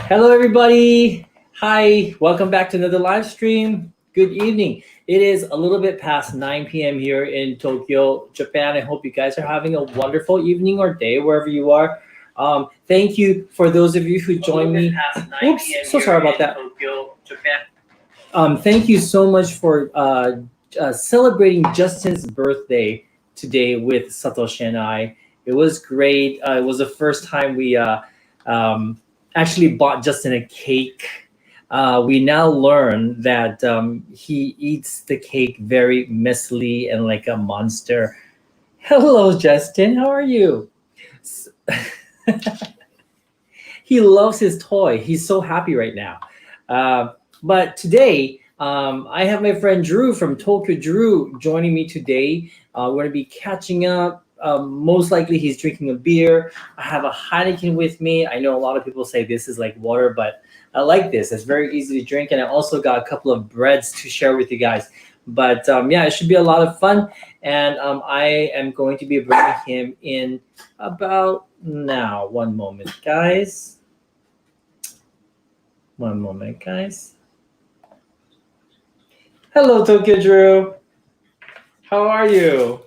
Hello, everybody. Hi, welcome back to another live stream. Good evening. It is a little bit past 9 p.m. here in Tokyo, Japan. I hope you guys are having a wonderful evening or day wherever you are. Thank you for those of you who joined me. Oops, so sorry about that. Tokyo, Japan. Thank you so much for celebrating Justin's birthday today with Satoshi and I. It was great. It was the first time we um, actually bought Justin a cake. We now learn that he eats the cake very messily and like a monster. Hello, Justin. How are you? S- he loves his toy. He's so happy right now. But today, I have my friend Drew from Tokyo Drew joining me today. We're going to be catching up. Most likely, he's drinking a beer. I have a Heineken with me. I know a lot of people say this is like water, but I like this. It's very easy to drink. And I also got a couple of breads to share with you guys. But yeah, it should be a lot of fun. And I am going to be bringing him in about now. One moment, guys. One moment, guys. Hello, Tokyo Drew. How are you?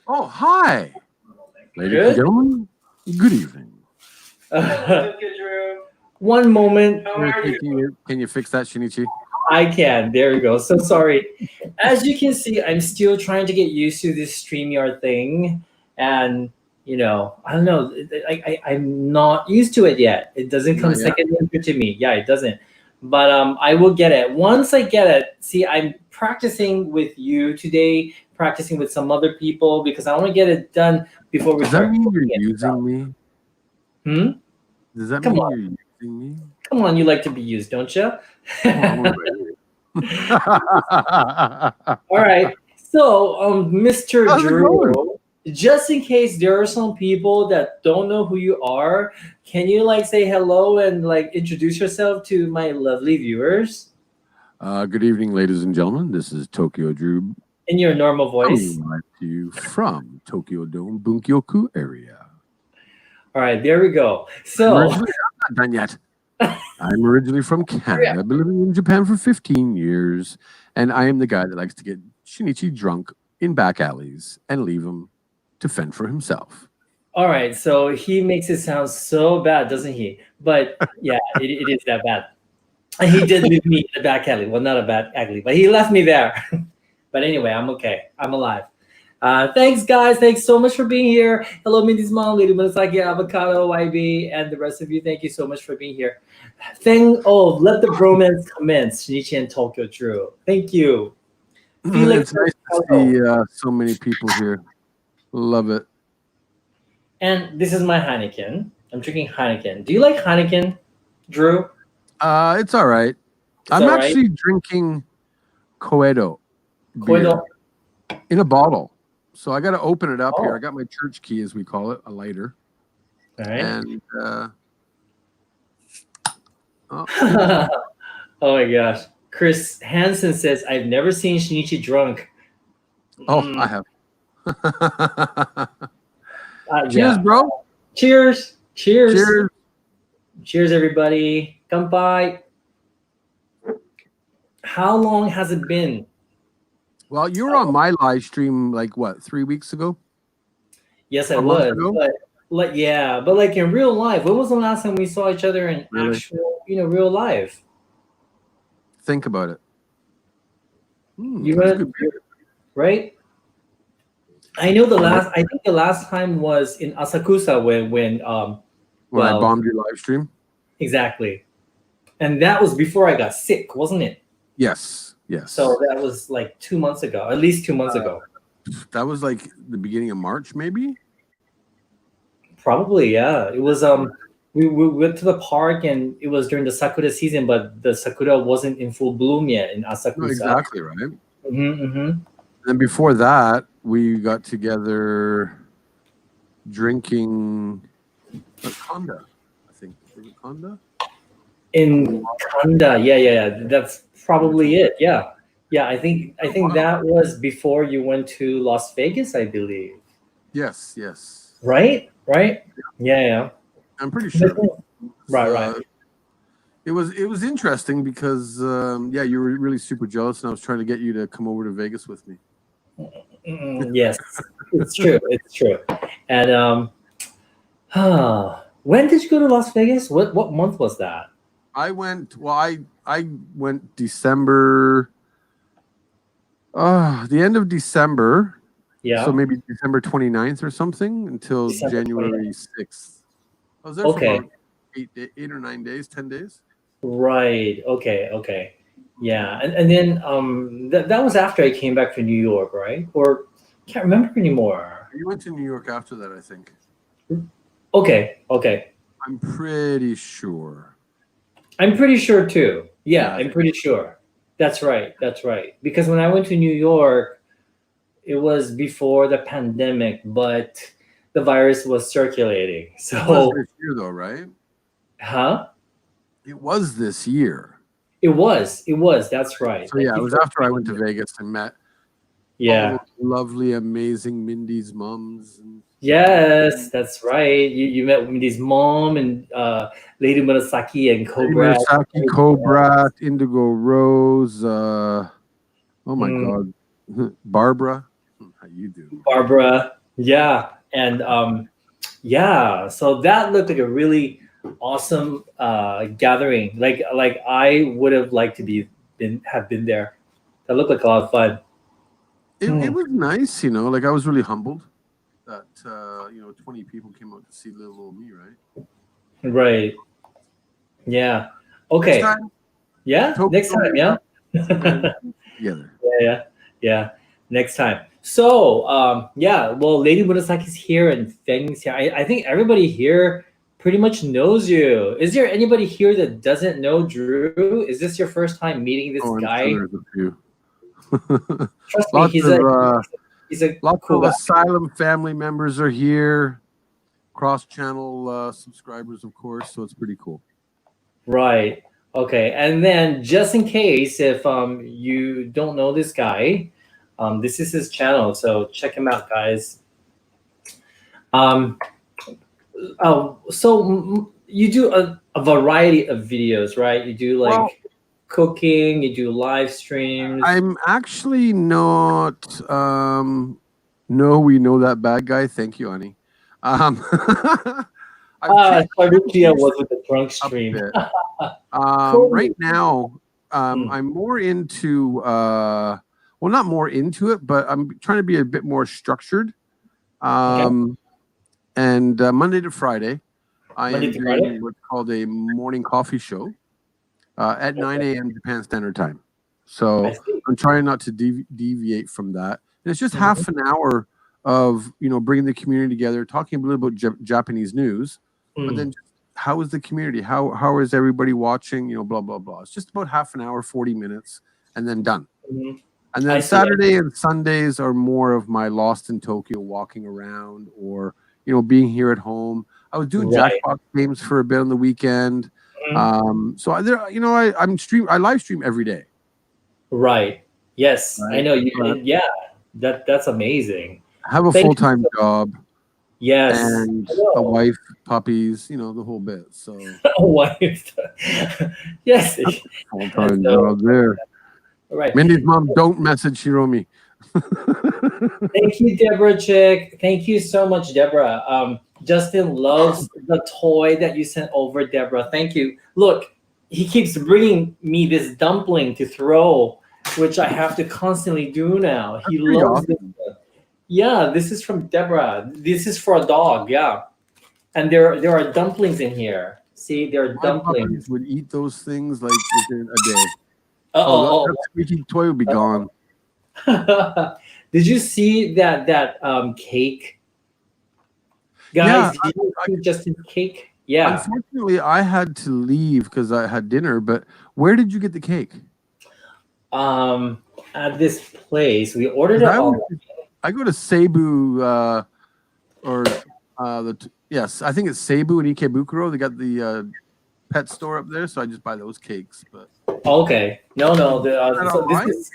Oh, hi. Ladies Good? and gentlemen, good evening. Tokyo Drew. One moment. How are Can you? can you fix that, Shinichi? I can. There we go. So sorry. As you can see, I'm still trying to get used to this StreamYard thing. And, I don't know. I'm not used to it yet. It doesn't come Not yet? second nature to me. Yeah, it doesn't. But I will get it. Once I get it, see, I'm practicing with you today, practicing with some other people because I want to get it done before we Does that start mean you're cooking it. using me? Hmm? Does that Come mean on. you're using me? Come on, you like to be used, don't you? Oh, wait. All right. So, Mr. How's it Drew, going? just in case there are some people that don't know who you are, can you like say hello and like introduce yourself to my lovely viewers Good evening, ladies and gentlemen. This is Tokyo Drew in your normal voice? coming live to you from Tokyo Dome, Bunkyoku area. All right, there we go. I'm So, not done yet. I'm originally from Canada. I've been living in Japan for 15 years, and I am the guy that likes to get Shinichi drunk in back alleys and leave him to fend for himself. all right, so he makes it sound so bad, doesn't he? But yeah, it is that bad. And he did leave me in the back alley. Well, not a bad alley, but he left me there. But anyway, I'm okay. I'm alive. Thanks, guys. Thanks so much for being here. Hello, Mindy's mom, Lady Masaki, Avocado, YB, and the rest of you. Thank you so much for being here. Let the bromance commence. Shinichi and Tokyo Drew. Thank you. Felix, It's nice to see so many people here. Love it. and this is my Heineken. I'm drinking Heineken. Do you like Heineken, Drew? It's all right. It's I'm all right. actually drinking Coedo beer Koido. in a bottle. So I got to open it up here. Oh. I got my church key, as we call it, a lighter. All right. And Oh my gosh. Chris Hansen says, I've never seen Shinichi drunk. I have. Cheers, Yeah. bro. Cheers. Cheers. Cheers. Cheers, everybody. Kanpai. How long has it been? Well, you were on my live stream like what, 3 weeks ago? Yes, I A month was. ago? But like in real life, when was the last time we saw each other in Really? actual, real life? Think about it. You that's were good beer. right? I think the last time was in Asakusa when When I well, bombed your live stream? exactly. And that was before I got sick, wasn't it? Yes. So that was like 2 months ago, at least 2 months ago. That was like the beginning of March, maybe? Probably, yeah. It was we went to the park and it was during the sakura season, but the sakura wasn't in full bloom yet in Asakusa. No, exactly, right? Mm-hmm. Then before that, we got together drinking Kanda, I think. Was it Kanda? In Kanda, yeah. That's probably it. Yeah. I think that was before you went to Las Vegas, I believe. Yes. Right? Yeah. I'm pretty sure. Right. It was interesting because you were really super jealous, and I was trying to get you to come over to Vegas with me. Yes, it's true. It's true. And when did you go to Las Vegas? What month was that? I went. Well, I went December. The end of December. So Yeah. maybe December 29th or something until December January 29th. 6th. I was there for Okay. about 8 or 9 days, 10 days. Right. Okay. Okay. Yeah. And then that was after I came back from New York, right? Or can't remember anymore. You went to New York after that, I think. Okay. Okay. I'm pretty sure. I'm pretty sure too. Yeah, Yeah, I I'm think. pretty sure. That's right. That's right. Because when I went to New York, it was before the pandemic, but the virus was circulating. It was So, this year, though, right? huh? It was this year. It was. It was. That's right. So Like yeah, it was before the after I went to pandemic. Vegas and met all Yeah. those lovely, amazing Mindy's mums and Yes, that's right. You met Mindy's mom and Lady Murasaki and Lady Cobra. Murasaki, Cobra, Indigo Rose. Oh my Mm, God, Barbara. How you do? Barbara. Yeah. And yeah, so that looked like a really awesome gathering. Like I would have liked to have been there. That looked like a lot of fun. It Hmm. was nice, Like I was really humbled that 20 people came out to see little old me, right? Right. Yeah. Next Okay. time, Yeah. Tokyo, Next time. Yeah. you guys together. Yeah. Yeah. Next time. So yeah. Well, Lady Murasaki's here and Feng's here. I think everybody here pretty much knows you. Is there anybody here that doesn't know Drew? Is this your first time meeting this Oh, I'm guy? sure there's a few. Trust me, lots of he's a lots cool of guy. Asylum family members are here. Cross-channel subscribers, of course, so it's pretty cool. Right. Okay. And then just in case if you don't know this guy, this is his channel, so check him out, guys. Um, you do a variety of videos, right? You do like Well, cooking, you do live streams. I'm actually not. No, we know that bad guy. Thank you, honey. I've Sharukia changed was with the drunk up a stream. bit. Cool. Right now, Mm. I'm more into. Well, not more into it, but I'm trying to be a bit more structured. Okay. And Monday to Friday, I Monday am to Friday? doing what's called a morning coffee show at 9 a.m. Japan Standard Time. I So see. I'm trying not to deviate from that. And it's just Mhm. half an hour of bringing the community together, talking a little about Japanese news, but then Mm. just how is the community? How is everybody watching? Blah blah blah. It's just about half an hour, 40 minutes, and then done. Mhm. And I then see. Saturday and Sundays are more of my lost in Tokyo walking around or being here at home. I was doing Right. Jackbox games for a bit on the weekend. So I live stream every day. Right. Yes, I Right. know you. But Yeah, that's amazing. I have a Thank you. full-time job Yes, and I a know. wife, puppies, the whole bit. So A wife. Yes. And full-time so, job there. right. Mindy's mom, don't message Hiromi. Thank you, Deborah Chick. Thank you so much, Deborah. Justin loves the toy that you sent over, Deborah. Thank you. Look, he keeps bringing me this dumpling to throw, which I have to constantly do now. He Pretty loves this. awesome. Yeah, this is from Deborah. This is for a dog. Yeah, and there are dumplings in here. See, there are My dumplings. puppies would eat those things like within a day. Oh, That squeaky toy would be gone. oh. Did you see that cake, Yeah, guys? Did you see Justin's cake? Yeah. unfortunately, I had to leave because I had dinner. But where did you get the cake? At this place, we ordered it I go to Cebu yes, I think it's Cebu and Ikebukuro. They got the pet store up there, so I just buy those cakes. But Okay. No. So this is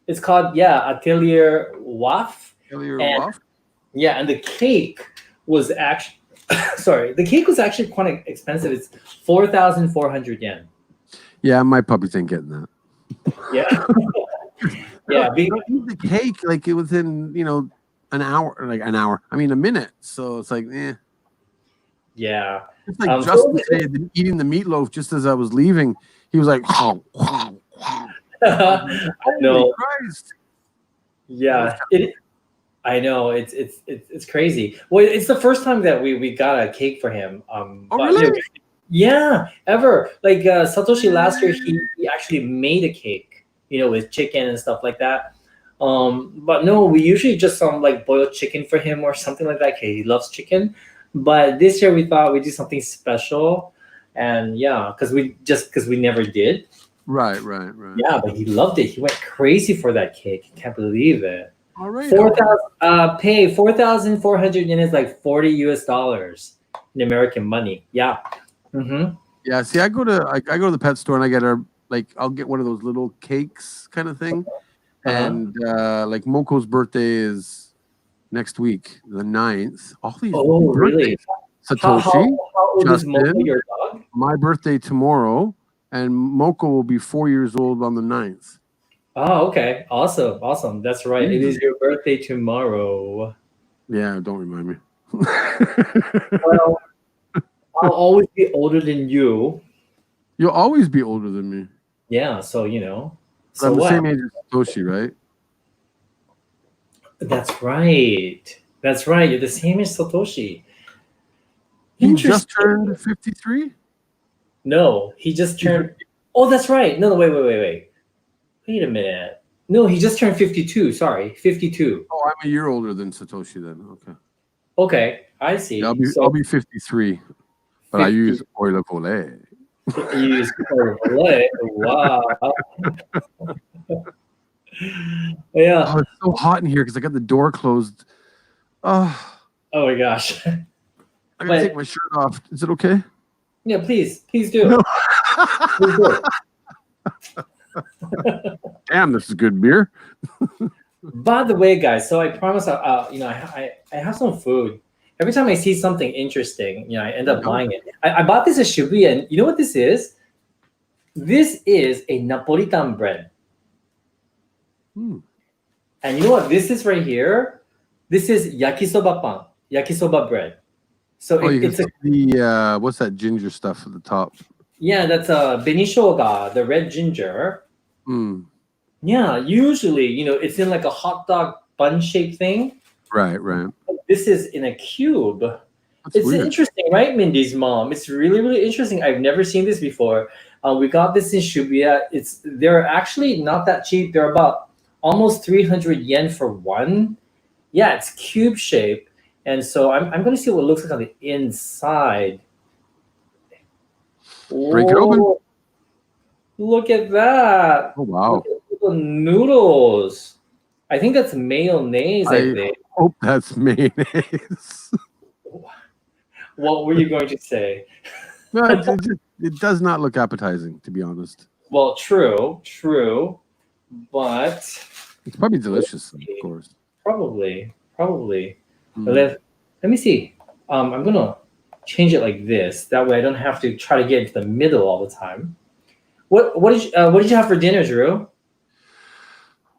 it's called Atelier Waf. Waff. Yeah, and the cake was actually sorry, the cake was actually quite expensive. It's 4,400 yen. Yeah, my puppies ain't getting that. Yeah. Yeah. You don't eat the cake like it within, an hour, I mean, a minute. So it's like, Yeah. It's like So Justin today, been eating the meatloaf just as I was leaving. He was like, I was like, I holy know. Christ. Yeah. I know. It's crazy. Well, it's the first time that we got a cake for him. Oh, But really? yeah, ever. Like Satoshi last year, he actually made a cake, with chicken and stuff like that. But no, we usually just like boiled chicken for him or something like that. 'Cause he loves chicken. But this year we thought we'd do something special, and yeah, because we never did. Right. Yeah, but he loved it. He went crazy for that cake. Can't believe it. All right. 4,000 pay 4,400 yen is like 40 US dollars in American money. Yeah. Mm-hmm. Yeah. See, I go to the pet store and I get I'll get one of those little cakes kind of thing. Uh-huh. And like Moko's birthday is next week, the 9th. All these Oh, really? birthdays. Satoshi, How old is Momo, Justin, your dog? my birthday tomorrow, and Moko will be 4 years old on the 9th. Oh, okay. Awesome. That's right. It is your birthday tomorrow. Yeah, don't remind me. Well, I'll always be older than you. You'll always be older than me. Yeah, so But I'm the what? same age as Satoshi, right? That's right. That's right. You're the same as Satoshi. He just turned 53? No, he just turned. Oh, that's right. No, wait. Wait a minute. No, he just turned 52. Sorry, 52. Oh, I'm a year older than Satoshi then. Okay. Okay, I see. Yeah, I'll be 53, but I use oil volé. You use Chevrolet. Wow. Yeah. Oh, it's so hot in here because I got the door closed. Oh, Oh my gosh. I gotta take my shirt off. Is it okay? Yeah, please do. No. Please do. Damn, this is good beer. By the way, guys, so I promise, I have some food. Every time I see something interesting, I end up buying it. I bought this at Shibuya, and you know what this is? This is a Napolitan bread. And you know what this is right here? This is yakisoba pan, yakisoba bread. So it's the what's that ginger stuff at the top? Yeah, that's benishoga, the red ginger. Yeah, usually, it's in like a hot dog bun shaped thing. Right. This is in a cube. It's weird. Interesting, right, Mindy's mom? It's really, really interesting. I've never seen this before. We got this in Shibuya. They're actually not that cheap. They're about almost 300 yen for one. Yeah, it's cube shape. And so I'm going to see what it looks like on the inside. Break it open. Look at that. Oh, wow. Look at the noodles. I think that's mayonnaise, I think. Hope that's mayonnaise. What were you going to say? No, it does not look appetizing, to be honest. Well, true, but it's probably delicious, of course. Probably. Let me see. I'm gonna change it like this. That way, I don't have to try to get into the middle all the time. What did you have for dinner, Drew?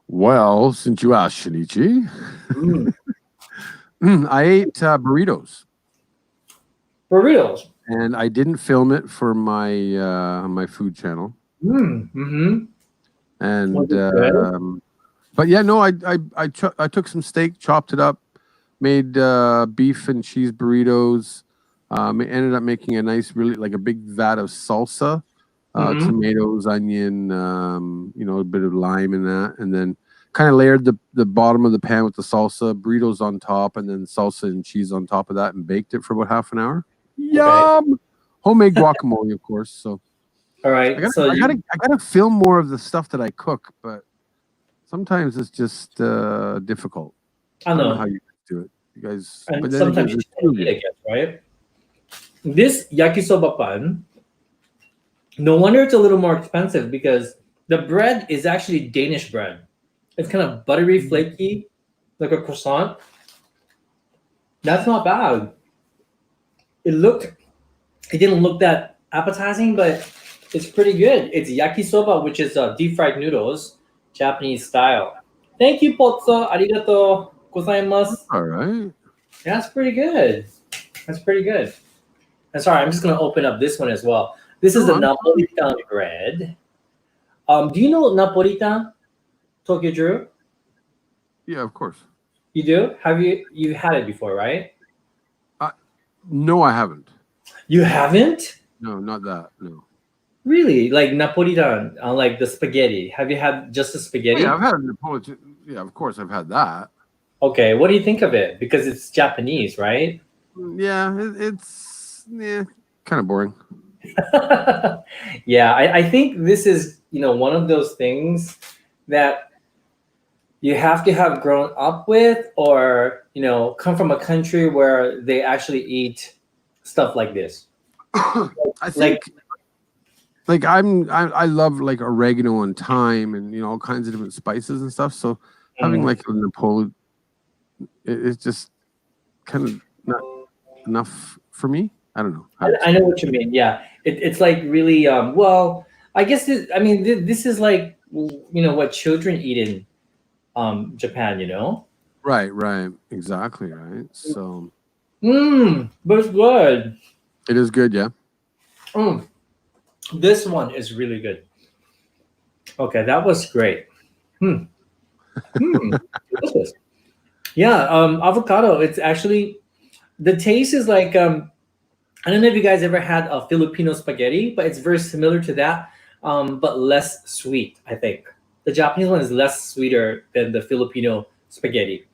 Well, since you asked, Shinichi, I ate burritos. Burritos. And I didn't film it for my my food channel. And but yeah, no, I took some steak, chopped it up, made beef and cheese burritos. Ended up making a nice, really like a big vat of salsa, tomatoes, onion, a bit of lime in that, and then kind of layered the bottom of the pan with the salsa, burritos on top, and then salsa and cheese on top of that, and baked it for about half an hour. Yum! Okay. Homemade guacamole, of course. So, all right. I gotta film more of the stuff that I cook, but sometimes it's just difficult. I don't know how you do it, you guys. And but sometimes you eat, I guess, right? This yakisoba pan. No wonder it's a little more expensive because the bread is actually Danish bread. It's kind of buttery, flaky, like a croissant. That's not bad. It didn't look that appetizing, but It's pretty good. It's yakisoba, which is deep fried noodles, Japanese style. Thank you, Potso. Arigato gozaimasu. All right. That's pretty good. That's pretty good. And sorry, I'm just gonna open up this one as well. This is No, the I'm sorry. Napolitan bread. Do you know Napolitan, Tokyo Drew? Yeah, of course. You do? Have you had it before, right? No, I haven't. You haven't? No, not that. No. Really? Like Napolitan, like the spaghetti. Have you had just the Oh, spaghetti? yeah, I've had Napolitan. Yeah, of course, I've had that. Okay, what do you think of it? Because it's Japanese, right? Yeah, it's kind of boring. Yeah, I think this is, one of those things that you have to have grown up with or, come from a country where they actually eat stuff like this. I think like I love like oregano and thyme and all kinds of different spices and stuff. So having like a Napoleon, it's just kind of not enough for me. I don't know. I know what you mean. Yeah, it's like really well. I guess this is like what children eat in Japan. Right, exactly, right. So But it's good. it is good, yeah. This one is really good. Okay, that was great. Delicious. Yeah, avocado. It's actually the taste is like I don't know if you guys ever had a Filipino spaghetti, but it's very similar to that, but less sweet. I think the Japanese one is less sweeter than the Filipino spaghetti,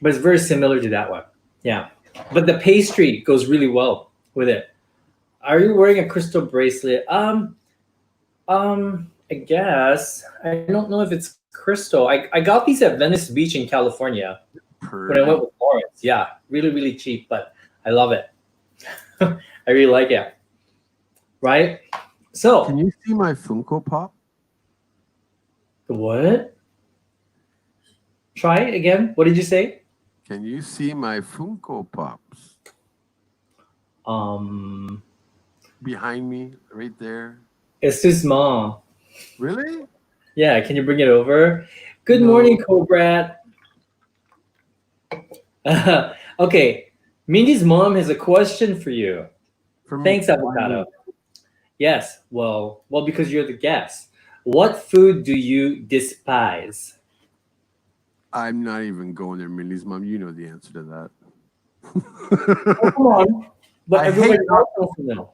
but it's very similar to that one. Yeah, but the pastry goes really well with it. Are you wearing a crystal bracelet? I guess I don't know if it's crystal. I got these at Venice Beach in California when I went with Lawrence. Yeah, really really cheap, but I love it. I really like it. Right? So Can you see my Funko Pop? what? Try it again. What did you say? Can you see my Funko Pops Um, behind me, right there? it's too small. Really? Yeah, can you bring it over? Good No. morning, Cobrat. Okay, Mindy's mom has a question for you. For me. Thanks, avocado. Yes, well, because you're the guest. What food do you despise? I'm not even going there, Mindy's mom. You know the answer to that. Oh, come on. But I everybody hate else wants to know.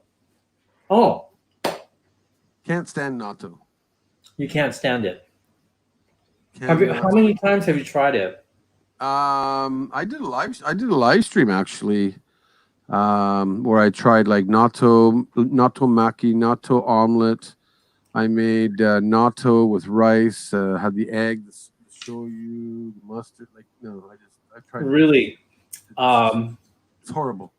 Oh, Can't stand natto. you can't stand it. How Cannot. many times have you tried it? I did a live stream actually, where I tried like natto maki, natto omelet. I made natto with rice. Had the egg, the shoyu, the mustard. Like no, I tried. Really? It's horrible.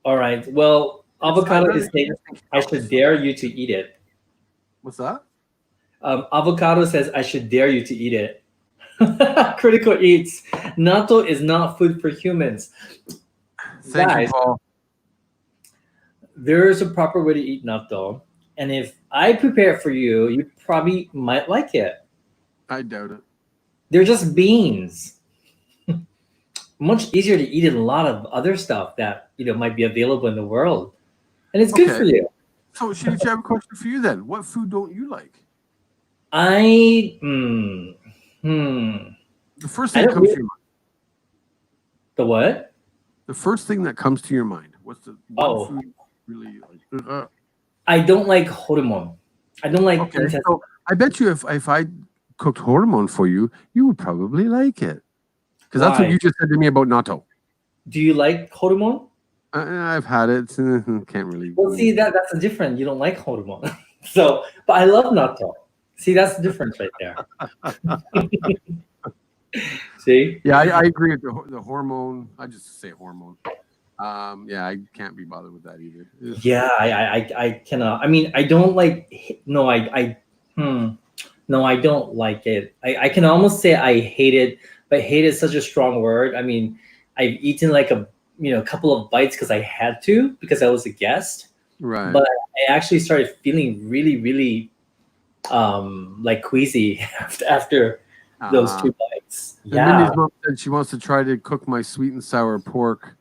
All right. Well, avocado I'd is saying I should dare you to eat it. What's that? Avocado says I should dare you to eat it. Critical eats. Natto is not food for humans. Thank Guys, you, Paul. there is a proper way to eat natto, and if I prepare it for you, you probably might like it. I doubt it. They're just beans. Much easier to eat than a lot of other stuff that might be available in the world, and it's good Okay. for you. So, Shinichi, I have a question for you then. What food don't you like? The The first I thing that don't comes really- to your mind. The what? The first thing that comes to your mind. What's the one food you really like? I don't like hormone. I don't like Okay, intense. so I bet you if I cooked hormone for you, you would probably like it. Because that's what Why? you just said to me about natto. Do you like hormone? I've had it. Can't really. Well, see that's the difference. You don't like hormone. So, but I love natto. See, that's the difference right there. See? Yeah, I agree with the hormone. I just say hormone. Yeah, I can't be bothered with that either. Ugh. Yeah, I cannot. I mean, I don't like. No, no, I don't like it. I can almost say I hate it, but hate is such a strong word. I mean, I've eaten like a couple of bites because I had to because I was a guest. Right. but I actually started feeling really, really like queasy after those Uh, 2 bites. and Yeah. Mindy's mom said she wants to try to cook my sweet and sour pork.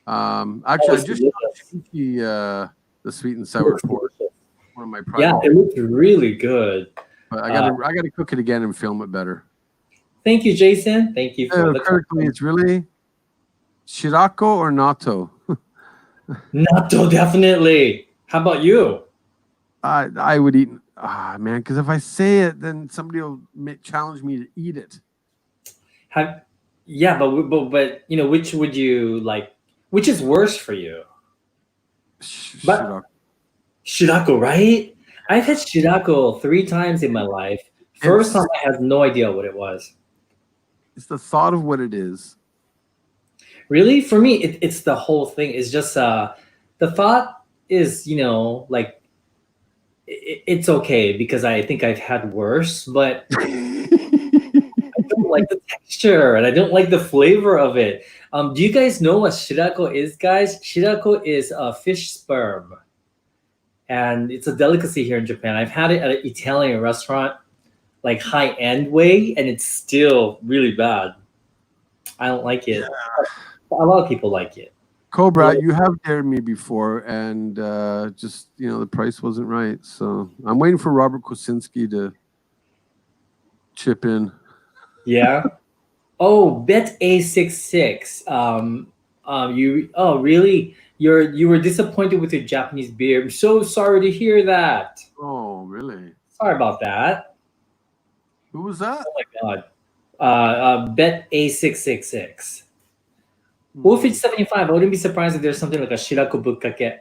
Oh, Actually, I it's just showed delicious. Shinichi, the sweet and It sour looks pork, delicious. one of my Yeah, private it videos. looks really good. But Uh, I gotta cook it again and film it better. Thank you, Jason. Thank you for the Critically, comment. it's really Shirako or Nato. Natto, definitely. How about you? I would eat. Man, because if I say it, then somebody will challenge me to eat it. Have Yeah, but which would you like? Which is worse for you? But Shirako. Shirako, right? I've had Shirako 3 times in my life. First It's time I had no idea what it was. it's the thought of what it is. Really, for me, it's the whole thing. It's just the thought is like it's okay because I think I've had worse, but I don't like the texture and I don't like the flavor of it. Do you guys know what shirako is, guys? Shirako is a fish sperm, and it's a delicacy here in Japan. I've had it at an Italian restaurant, like high end way, and it's still really bad. I don't like Yeah. it. A lot of people like it. Cobra, you have dared me before, and just the price wasn't right. So I'm waiting for Robert Kosinski to chip in. Yeah. Oh, bet A66. You. Oh, really? You were disappointed with your Japanese beer. I'm so sorry to hear that. Oh, really? Sorry about that. Who was that? Oh my god. Bet A666. Well, if Hmm. it's 75, I wouldn't be surprised if there's something like a shiraku bukkake.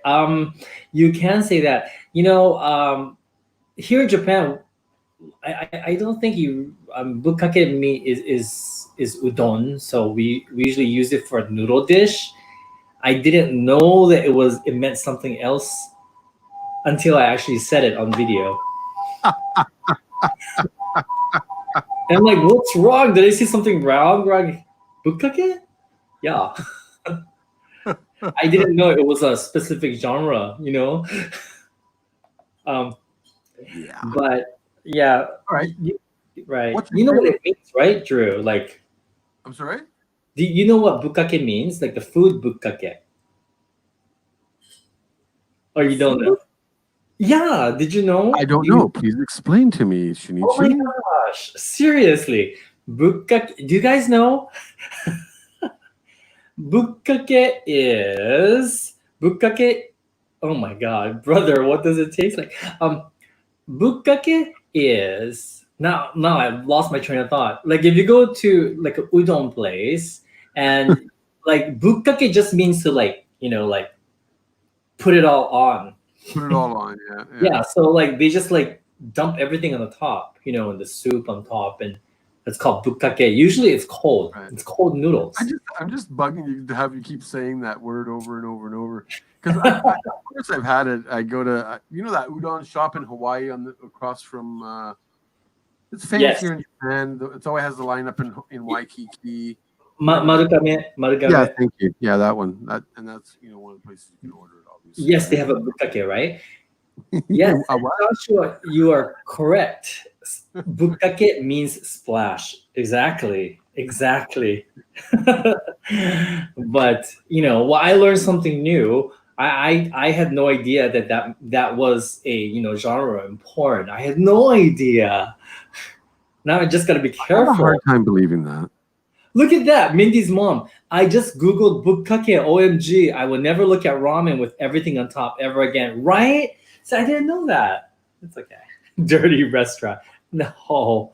You can say that. Here in Japan, I don't think you bukkake meat is udon, so we usually use it for a noodle dish. I didn't know that it meant something else until I actually said it on video. And I'm like, what's wrong? Did I see something wrong? Wrong? Bukkake? Yeah. I didn't know it was a specific genre. Um, Yeah. but yeah, All right. right. What's your You know what favorite? it means, right, Drew? Like, I'm sorry. do you know what bukkake means? Like the food bukkake? Or you don't Food? know? Yeah, did you know? I don't know. Please explain to me, Oh my Shinichi. gosh, seriously. Bukkake, do you guys know? Bukkake. Oh my god, brother, what does it taste like? Bukkake is now I've lost my train of thought. Like if you go to like a udon place and like bukkake just means to like put it all on. Put it all on. Yeah, yeah. Yeah, so like they just like dump everything on the top, and the soup on top, and it's called bukkake. Usually it's cold. Right. It's cold noodles. I'm just bugging you to have you keep saying that word over and over and over. Because of course I've had it. I go to that udon shop in Hawaii across from. It's famous Yes. here in Japan. It always has the lineup in Waikiki. Marugame. Yeah, thank you. Yeah, that one. That's one of the places you can order it. Obviously. Yes, they have a bukkake, right? Yes, What? Joshua, you are correct. Bukkake means splash. Exactly. But well, I learned something new. I had no idea that was a genre in porn. I had no idea. Now I just gotta be I have a careful. hard time believing that. Look at that, Mindy's mom. I just googled bukkake. OMG! I will never look at ramen with everything on top ever again. Right? So I didn't know that. It's okay. Dirty restaurant. No,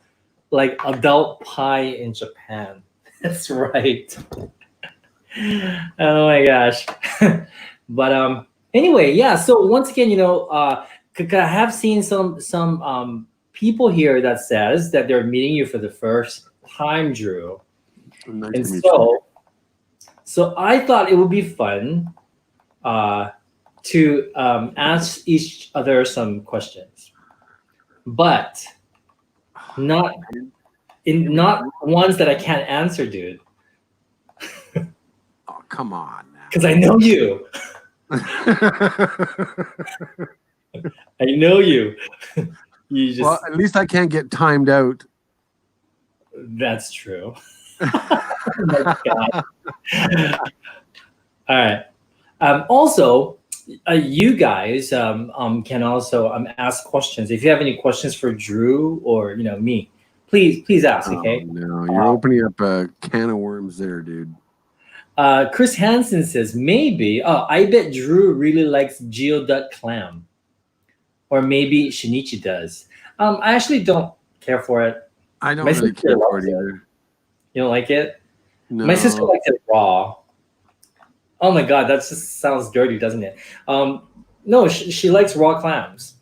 like adult pie in Japan. That's right. Oh my gosh. But anyway, yeah. So once again, I have seen some people here that says that they're meeting you for the first time, Drew. Nice And to meet you. so I thought it would be fun to ask each other some questions, but not not ones that I can't answer, dude. Oh, come on now. Because I know you. I know you. You just. Well, at least I can't get timed out. That's true. Oh my God. All right. Also, you guys can also ask questions. If you have any questions for Drew or me, please ask. Oh Okay. no, you're opening up a can of worms there, dude. Chris Hansen says maybe. Oh, I bet Drew really likes geoduck clam, or maybe Shinichi does. I actually don't care for it. I My don't really sister care for loves it it. either. You don't like it? My sister No, likes it raw. Oh my God, that just sounds dirty, doesn't it? No, she likes raw clams.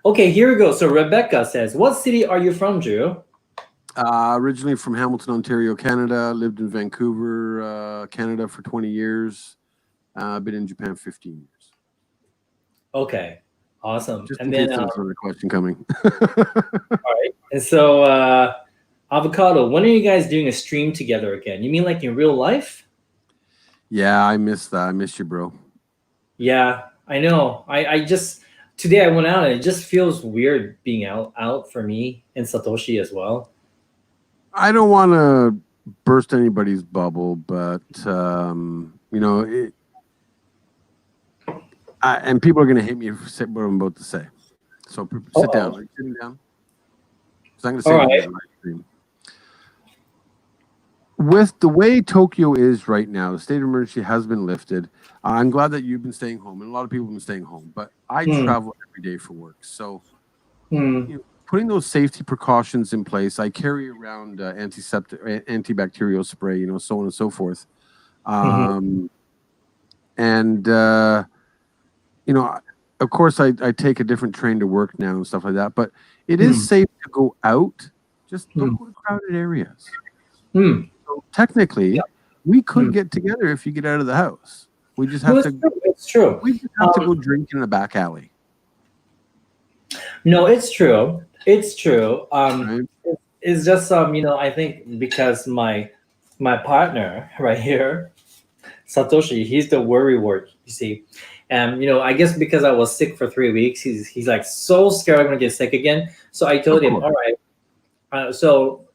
Okay, here we go. So Rebecca says, "What city are you from, Drew?" originally from Hamilton, Ontario, Canada. Lived in Vancouver, Canada for 20 years. Been in Japan 15 years. Okay, awesome. Just in And case then, there was another question coming. all right. And so, Avocado, when are you guys doing a stream together again? You mean like in real life? Yeah, I missed that. I missed you, bro. Yeah, I know. I just today I went out and it just feels weird being out for me and Satoshi as well. I don't want to burst anybody's bubble, but and people are going to hate me for what I'm about to say. So sit down. Are you sitting down? So I'm going to say All it on right. the live stream. With the way Tokyo is right now, the state of emergency has been lifted. I'm glad that you've been staying home, and a lot of people have been staying home. But I travel every day for work, so putting those safety precautions in place. I carry around antiseptic, antibacterial spray, so on and so forth. And of course, I take a different train to work now and stuff like that. But it is safe to go out. Just don't go to crowded areas. So technically, we could get together if you get out of the house. We just have to. It's true. We just have to go drink in a back alley. No, it's true. It's true. Right? It's just I think because my partner right here, Satoshi, he's the worry word. You see, and I guess because I was sick for 3 weeks, he's like so scared I'm gonna get sick again. So I told him, all right. So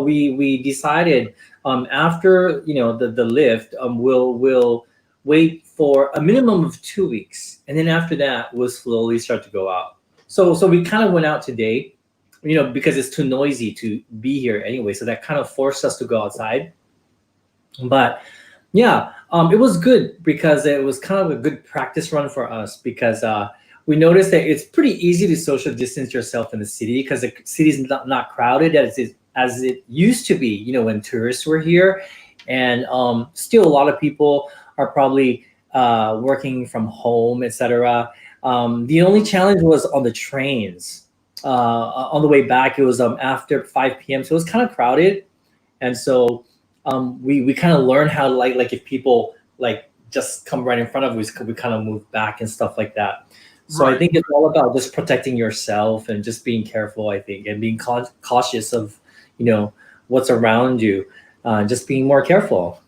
we decided after the lift we'll wait for a minimum of 2 weeks, and then after that we'll slowly start to go out. So we kind of went out today, because it's too noisy to be here anyway. So that kind of forced us to go outside. But yeah, it was good because it was kind of a good practice run for us because we noticed that it's pretty easy to social distance yourself in the city because the city's not crowded as it used to be, when tourists were here. And still a lot of people are probably working from home, etc. The only challenge was on the trains. On the way back, it was after 5 p.m. So it was kind of crowded. And so we kind of learned how to like if people like just come right in front of us, we kind of move back and stuff like that. So I think it's all about just protecting yourself and just being careful, I think, and being cautious of, what's around you, just being more careful.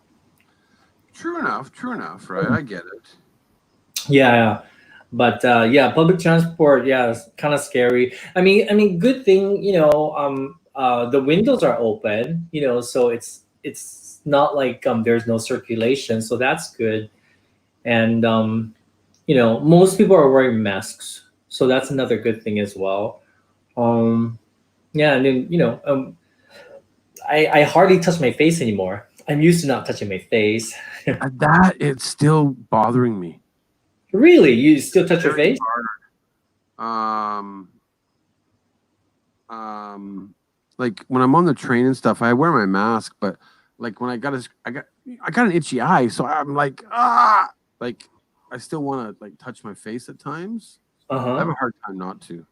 True enough, right? I get it. Yeah. But public transport, it's kind of scary. I mean, good thing, the windows are open, so it's not like there's no circulation, so that's good. And most people are wearing masks, so that's another good thing as well. And then I hardly touch my face anymore. I'm used to not touching my face. That it's still bothering me. Really, you still touch your face? Like when I'm on the train and stuff, I wear my mask, but like when I got an itchy eye, so I'm like like I still want to like touch my face at times. I have a hard time not to.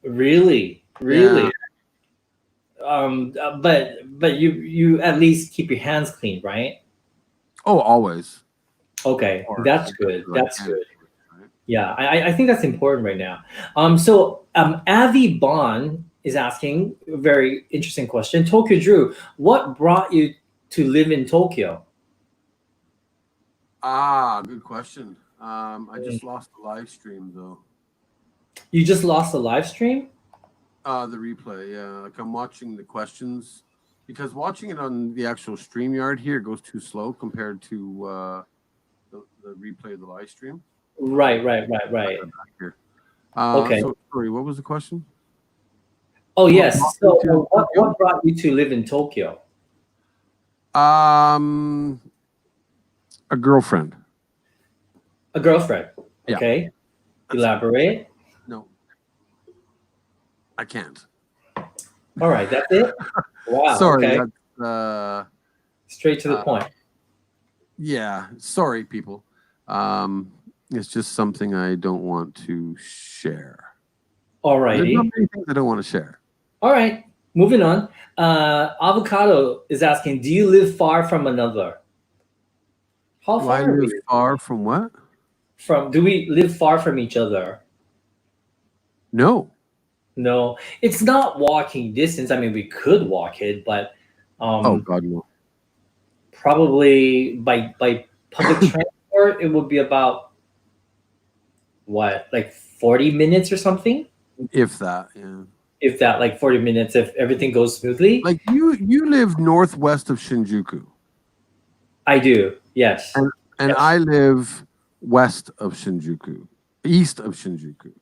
Really? Yeah. But you at least keep your hands clean, right? Oh, always. Okay, that's good. That's good. Yeah, I think that's important right now. So Avi Bond is asking a very interesting question. Tokyo Drew, what brought you to live in Tokyo? Good question. I just lost the live stream though. You just lost the live stream? The replay, yeah. Like I'm watching the questions because watching it on the actual StreamYard here goes too slow compared to the replay of the live stream. Right. Here. Okay. So, sorry, what was the question? Oh, yes. So, what Tokyo? brought you to live in Tokyo? A girlfriend. A girlfriend. Yeah. Okay. Elaborate. No, I can't. All right. That's it? Wow. Sorry. Okay. That's, Straight to the point. yeah. Sorry, people. It's just something I don't want to share. All There's righty. not many things I don't want to share. All right. Moving on. Avocado is asking, do you live far from another? How Do I far are live we far from what? do we live far from each other? No. No, it's not walking distance. I mean, we could walk it, but Oh God, no. probably by public transport, it would be about what, like 40 minutes or something? If that, yeah. If that, like 40 minutes, if everything goes smoothly. Like you live northwest of Shinjuku. I do, yes. And Yes. I live west of Shinjuku, east of Shinjuku.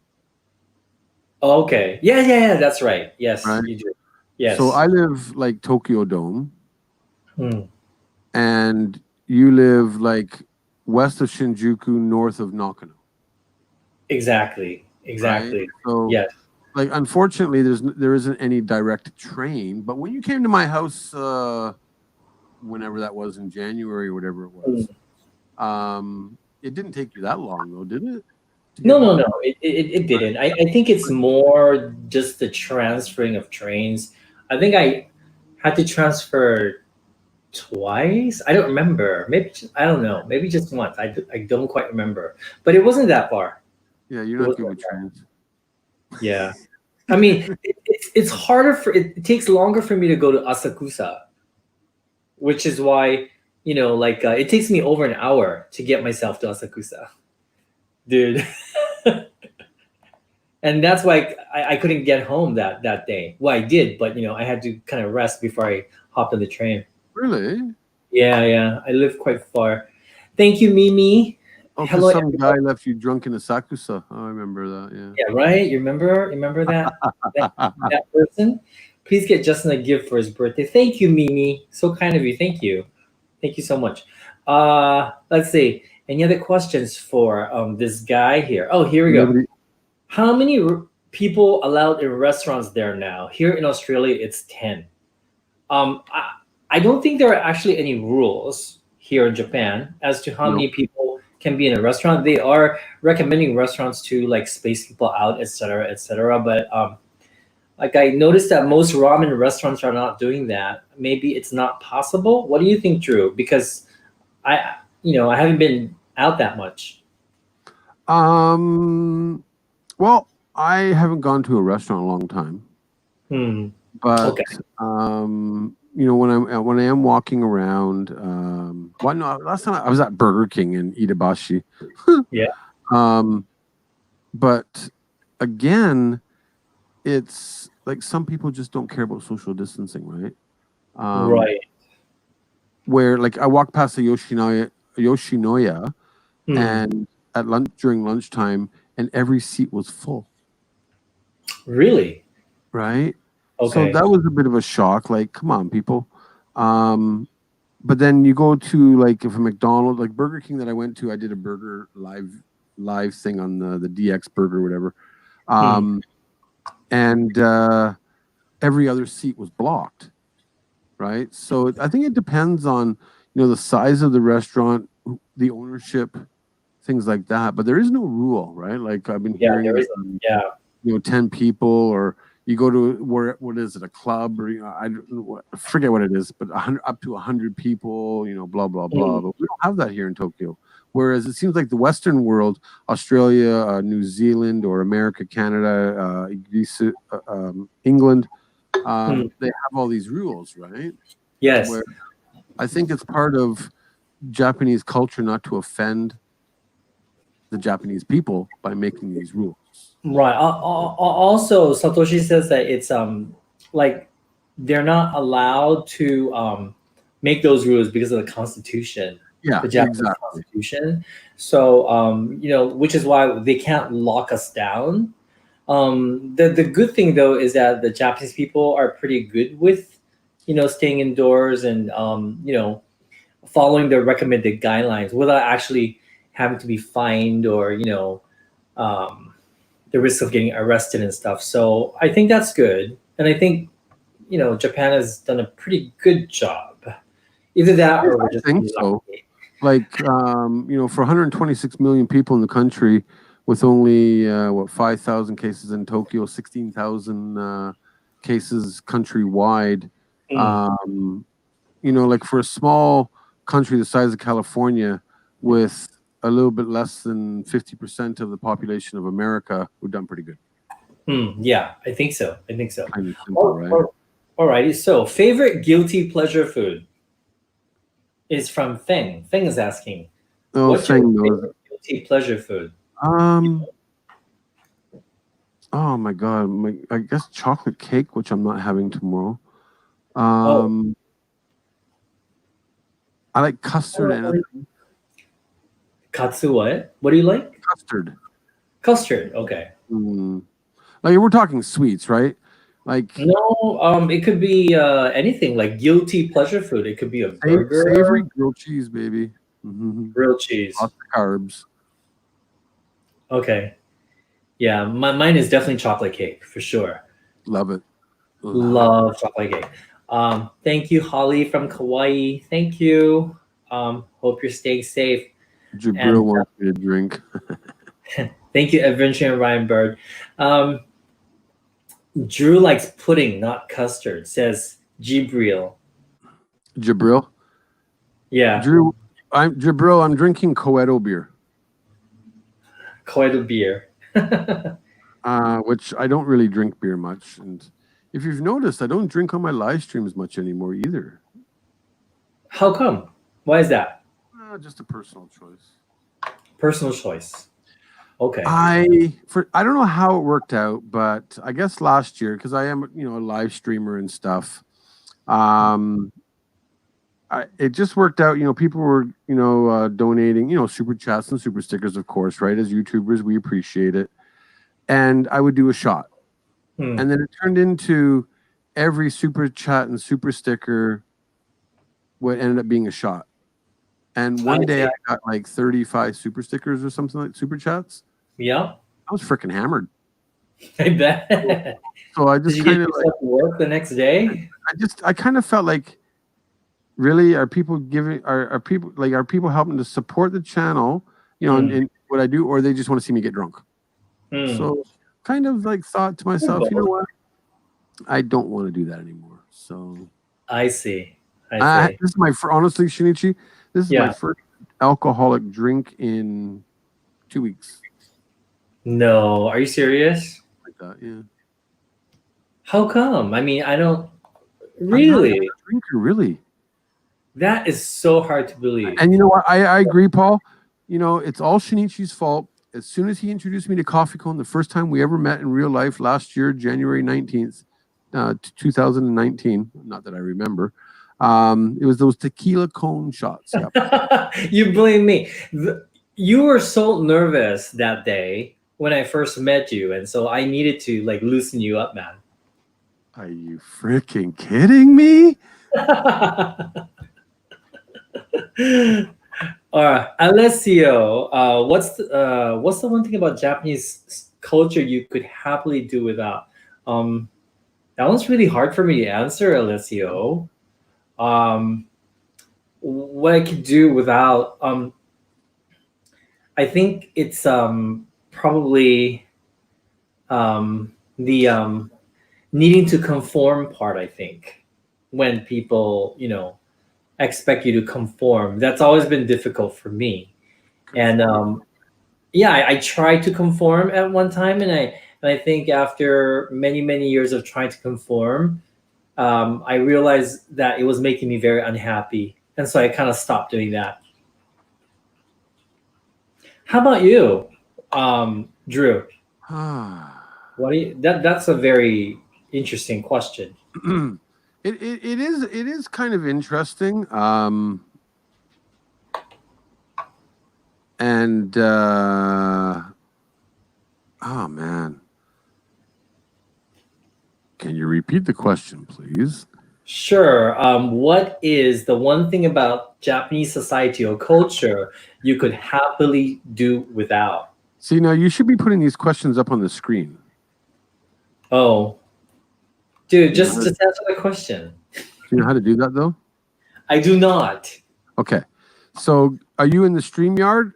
Okay. Yeah, that's right. Yes, Right. you do. Yes. So I live like Tokyo Dome, Hmm. and you live like west of Shinjuku, north of Nakano. Exactly. Right? So Yes. like unfortunately there isn't any direct train, but when you came to my house whenever that was in January or whatever it was, it didn't take you that long though, did it? No. It didn't. I think it's more just the transferring of trains. I think I had to transfer twice. I don't remember. Maybe I don't know. Maybe just once. I don't quite remember. But it wasn't that far. Yeah, you're It not good wasn't with that far. trains. Yeah. I mean, it's harder it takes longer for me to go to Asakusa, which is why, like it takes me over an hour to get myself to Asakusa. Dude. And that's why I couldn't get home that day. Well, I did, but I had to kind of rest before I hopped on the train. Really? Yeah, I live quite far. Thank you, Mimi. Oh, Hello, because some everyone. guy left you drunk in Asakusa. Oh, I remember that. Yeah. Yeah, right. You remember that that person? Please get Justin a gift for his birthday. Thank you, Mimi. So kind of you. Thank you so much. Let's see. Any other questions for this guy here? Oh, here we go. Nobody- How many people allowed in restaurants there now? Here in Australia, it's 10. I don't think there are actually any rules here in Japan as to how No. many people can be in a restaurant. They are recommending restaurants to like space people out, etc., etc. But like I noticed that most ramen restaurants are not doing that. Maybe it's not possible. What do you think, Drew? Because I haven't been out that much. Well, I haven't gone to a restaurant in a long time, but Okay. when I am walking around, last time I was at Burger King in Itabashi. Yeah. But again, it's like some people just don't care about social distancing, right? Right. Where like I walked past the Yoshinoya, and at lunch during lunchtime, and every seat was full. Really? Right. Okay. So that was a bit of a shock. Like, come on, people. But then you go to like if a McDonald's, like Burger King that I went to, I did a burger live thing on the DX burger, whatever. And every other seat was blocked. Right. So I think it depends on the size of the restaurant, the ownership, things like that. But there is no rule, right? Like I've been hearing, there isn't. Yeah. 10 people, or you go to what is it, a club, or I forget what it is, but up to 100 people, blah blah blah. But we don't have that here in Tokyo. Whereas it seems like the Western world, Australia, New Zealand, or America, Canada, England, they have all these rules, right? Yes. Where I think it's part of Japanese culture not to offend the Japanese people by making these rules. Right. Also, Satoshi says that it's like they're not allowed to make those rules because of the Constitution, Yeah, the Japanese exactly. Constitution. So which is why they can't lock us down. The good thing though is that the Japanese people are pretty good with staying indoors and following the recommended guidelines without actually having to be fined or um, the risk of getting arrested and stuff. So I think that's good, and I think Japan has done a pretty good job. Either that or we're I just think really so. lucky. Like, for 126 million people in the country, with only 5,000 cases in Tokyo, 16,000 cases countrywide. Mm, Like for a small country the size of California, with a little bit less than 50% of the population of America, we've done pretty good. yeah, I think so. I think so. Kind of simple, right? Alrighty. So, favorite guilty pleasure food is from Feng. Feng is asking, Oh, what's your Feng knows. favorite guilty pleasure food? Um. Oh my God. I guess chocolate cake, which I'm not having tomorrow. Oh, I like custard and anything. katsu what? What do you like? Custard. Custard. Okay. Like we're talking sweets, right? Like No, it could be anything like guilty pleasure food. It could be a savory burger, grilled cheese, baby. grilled cheese. Lots of carbs. Okay. Yeah, mine is definitely chocolate cake for sure. Love it. Love chocolate cake. Thank you, Holly from Kauai. Thank you. Hope you're staying safe. And Jabril wants me to drink. thank you, Adventure and Ryan Bird. Um, Drew likes pudding, not custard, says Jibril. Jabril. Yeah, Jabril. I'm drinking Coeto beer, quite a beer. which I don't really drink beer much. And if you've noticed, I don't drink on my live streams much anymore either. How come? Why is that? Just a personal choice. Personal choice. Okay. I don't know how it worked out, but I guess last year, because I am a live streamer and stuff, it just worked out. People were donating super chats and super stickers, of course, right? As YouTubers, we appreciate it, and I would do a shot, and then it turned into every super chat and super sticker what ended up being a shot. And one day I got like 35 super stickers or something, like super chats. Yeah. I was freaking hammered. I bet. So I just kind of like work the next day. I kind of felt like, really, are people helping to support the channel, and what I do, or they just want to see me get drunk? So kind of like thought to myself, you know what? I don't want to do that anymore. So I see. This is honestly, Shinichi, this is Yeah. my first alcoholic drink in 2 weeks. No, are you serious? Like that, yeah. How come? I mean, I don't I'm really. not a drinker, really. That is so hard to believe. And you know what? I agree, Paul. It's all Shinichi's fault. As soon as he introduced me to Coffee Cone, the first time we ever met in real life last year, January 19th, 2019. Not that I remember. It was those tequila cone shots. Yep. You blame me. You were so nervous that day when I first met you, and so I needed to like loosen you up, man. Are you freaking kidding me? All right, Alessio, what's the one thing about Japanese culture you could happily do without? That one's really hard for me to answer, Alessio. What I could do without, I think it's probably the needing to conform part. I think when people expect you to conform, that's always been difficult for me. And I tried to conform at one time, and I think after many years of trying to conform, I realized that it was making me very unhappy, and so I kind of stopped doing that. How about you, Drew? Ah. What do you, that's a very interesting question. It is kind of interesting. And oh man, can you repeat the question, please? Sure. What is the one thing about Japanese society or culture you could happily do without? See, now you should be putting these questions up on the screen. Oh, dude, Do you know just answer the question. do you know how to do that though? I do not. Okay. So are you in the StreamYard?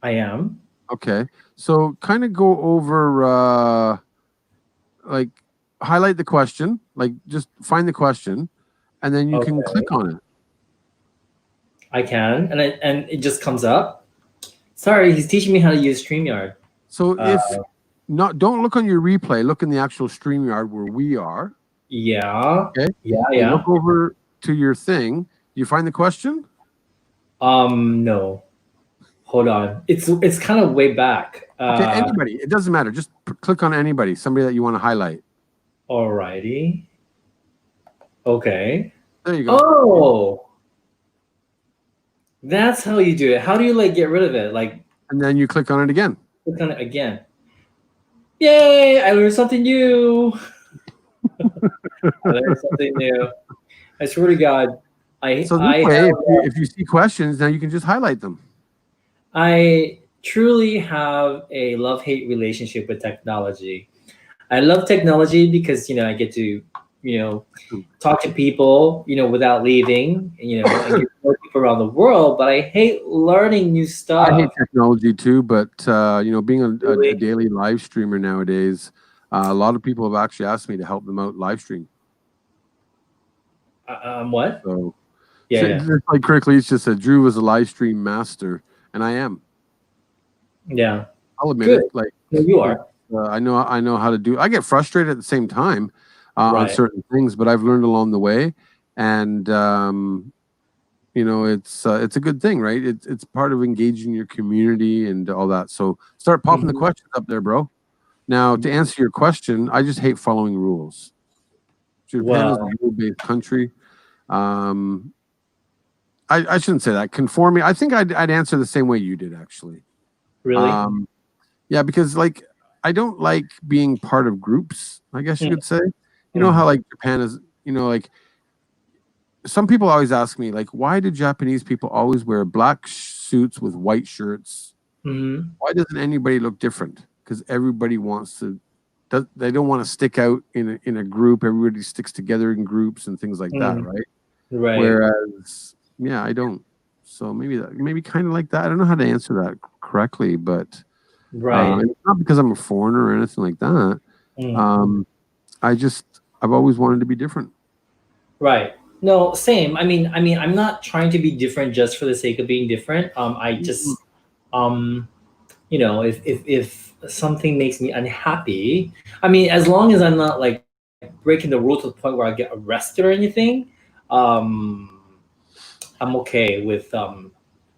I am. Okay. So kind of go over like highlight the question, like just find the question, and then you can Okay, click on it. I can, and it just comes up. Sorry, he's teaching me how to use StreamYard. So Uh, if not, don't look on your replay, look in the actual StreamYard where we are. yeah, Okay. yeah, You look yeah. over to your thing. You find the question? No, hold on. It's kind of way back. Okay, anybody. It doesn't matter. Just click on anybody, somebody that you want to highlight. Alrighty. Okay. There you go. Oh, that's how you do it. How do you like get rid of it? Like And then you click on it again. click on it again. Yay! I learned something new. I learned something new. I swear to God, I So this I way, have if you see questions, now you can just highlight them. I truly have a love-hate relationship with technology. I love technology because I get to talk to people without leaving and get to know people around the world. But I hate learning new I hate stuff. technology too, but being a Really, daily live streamer nowadays, a lot of people have actually asked me to help them out live stream. what? So, Yeah, yeah, just like quickly, it's just said Drew was a live stream master, and I am. yeah. I'll admit Good. it. Like, No, you it's, are I know how to do. I get frustrated at the same time on right. certain things, but I've learned along the way, and it's a good thing, right? It's part of engaging your community and all that. So start popping the Mhm. questions up there, bro. Now, to answer your question, I just hate following rules. Japan is a Well, rule-based country. Um, I shouldn't say that. Conforming, I think I'd answer the same way you did, actually. really? Um, yeah, because like I don't like being part of groups, I guess you Mm, could say. You know how mm, like Japan is, like some people always ask me, like, why do Japanese people always wear black suits with white shirts? mhm, Why doesn't anybody look different? Because everybody wants to. They don't want to stick out in a group. Everybody sticks together in groups and things like that, mm. right? Right, Whereas, yeah, I don't. So maybe kind of like that. I don't know how to answer that correctly, but right. and it's not because I'm a foreigner or anything like that. Mm. Um, I've always wanted to be different. Right. No, same. I mean, I'm not trying to be different just for the sake of being different. I just, um, if something makes me unhappy, I mean, as long as I'm not like breaking the rule to the point where I get arrested or anything, um, I'm okay with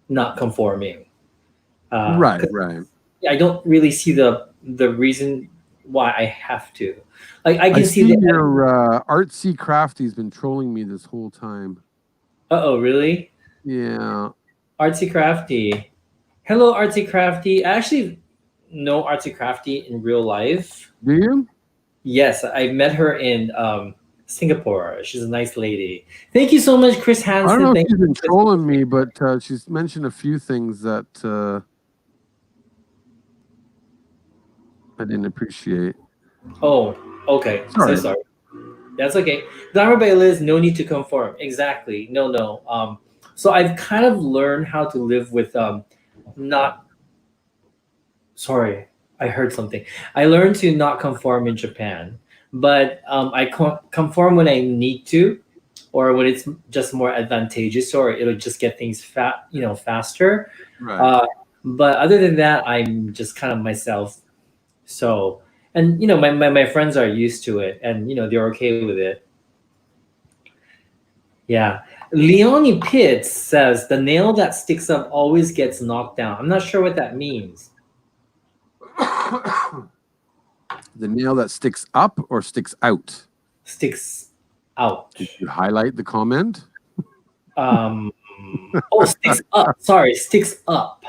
not conforming. Right, 'Cause right. I don't really see the reason why I have to. Like, I I can see see the. your artsy crafty's been trolling me this whole time. Oh, really? Yeah. Artsy crafty. Hello, Artsy Crafty. I actually know Artsy Crafty in real life. Do you? Yes, I met her in Singapore. She's a nice lady. Thank you so much, Chris I don't Hansen. know if Thank she's been you. trolling me, but she's mentioned a few things that I didn't appreciate. Oh, okay. So Sorry. sorry. That's okay. Glamour by Liz, no need to conform. Exactly. No, no. So I've kind of learned how to live with not. Sorry, I heard something. I learned to not conform in Japan, but I conform when I need to, or when it's just more advantageous, or it'll just get things faster. Right. Uh, but other than that, I'm just kind of myself. So, and my friends are used to it, and they're okay with it. Yeah. Leonie Pitts says the nail that sticks up always gets knocked down. I'm not sure what that means. The nail that sticks up or sticks out? Sticks out. Did you highlight the comment? Um, oh, sticks up. Sorry, sticks up.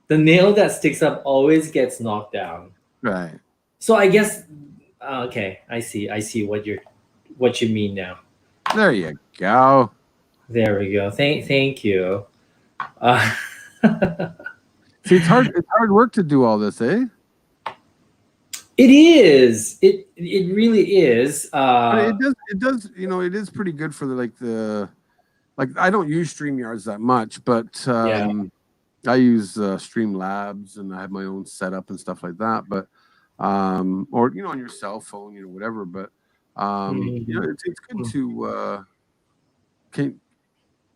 The nail that sticks up always gets knocked down. Right. So I guess okay, I see. I see what you mean now. There you go. There we go. Thank you. Uh, See, it's hard. It's hard work to do all this, eh? it is. It really is. But it does. It does. You know, it is pretty good for like. I don't use StreamYards that much, but Yeah. I use Streamlabs, and I have my own setup and stuff like that. But or on your cell phone, whatever. But it's good to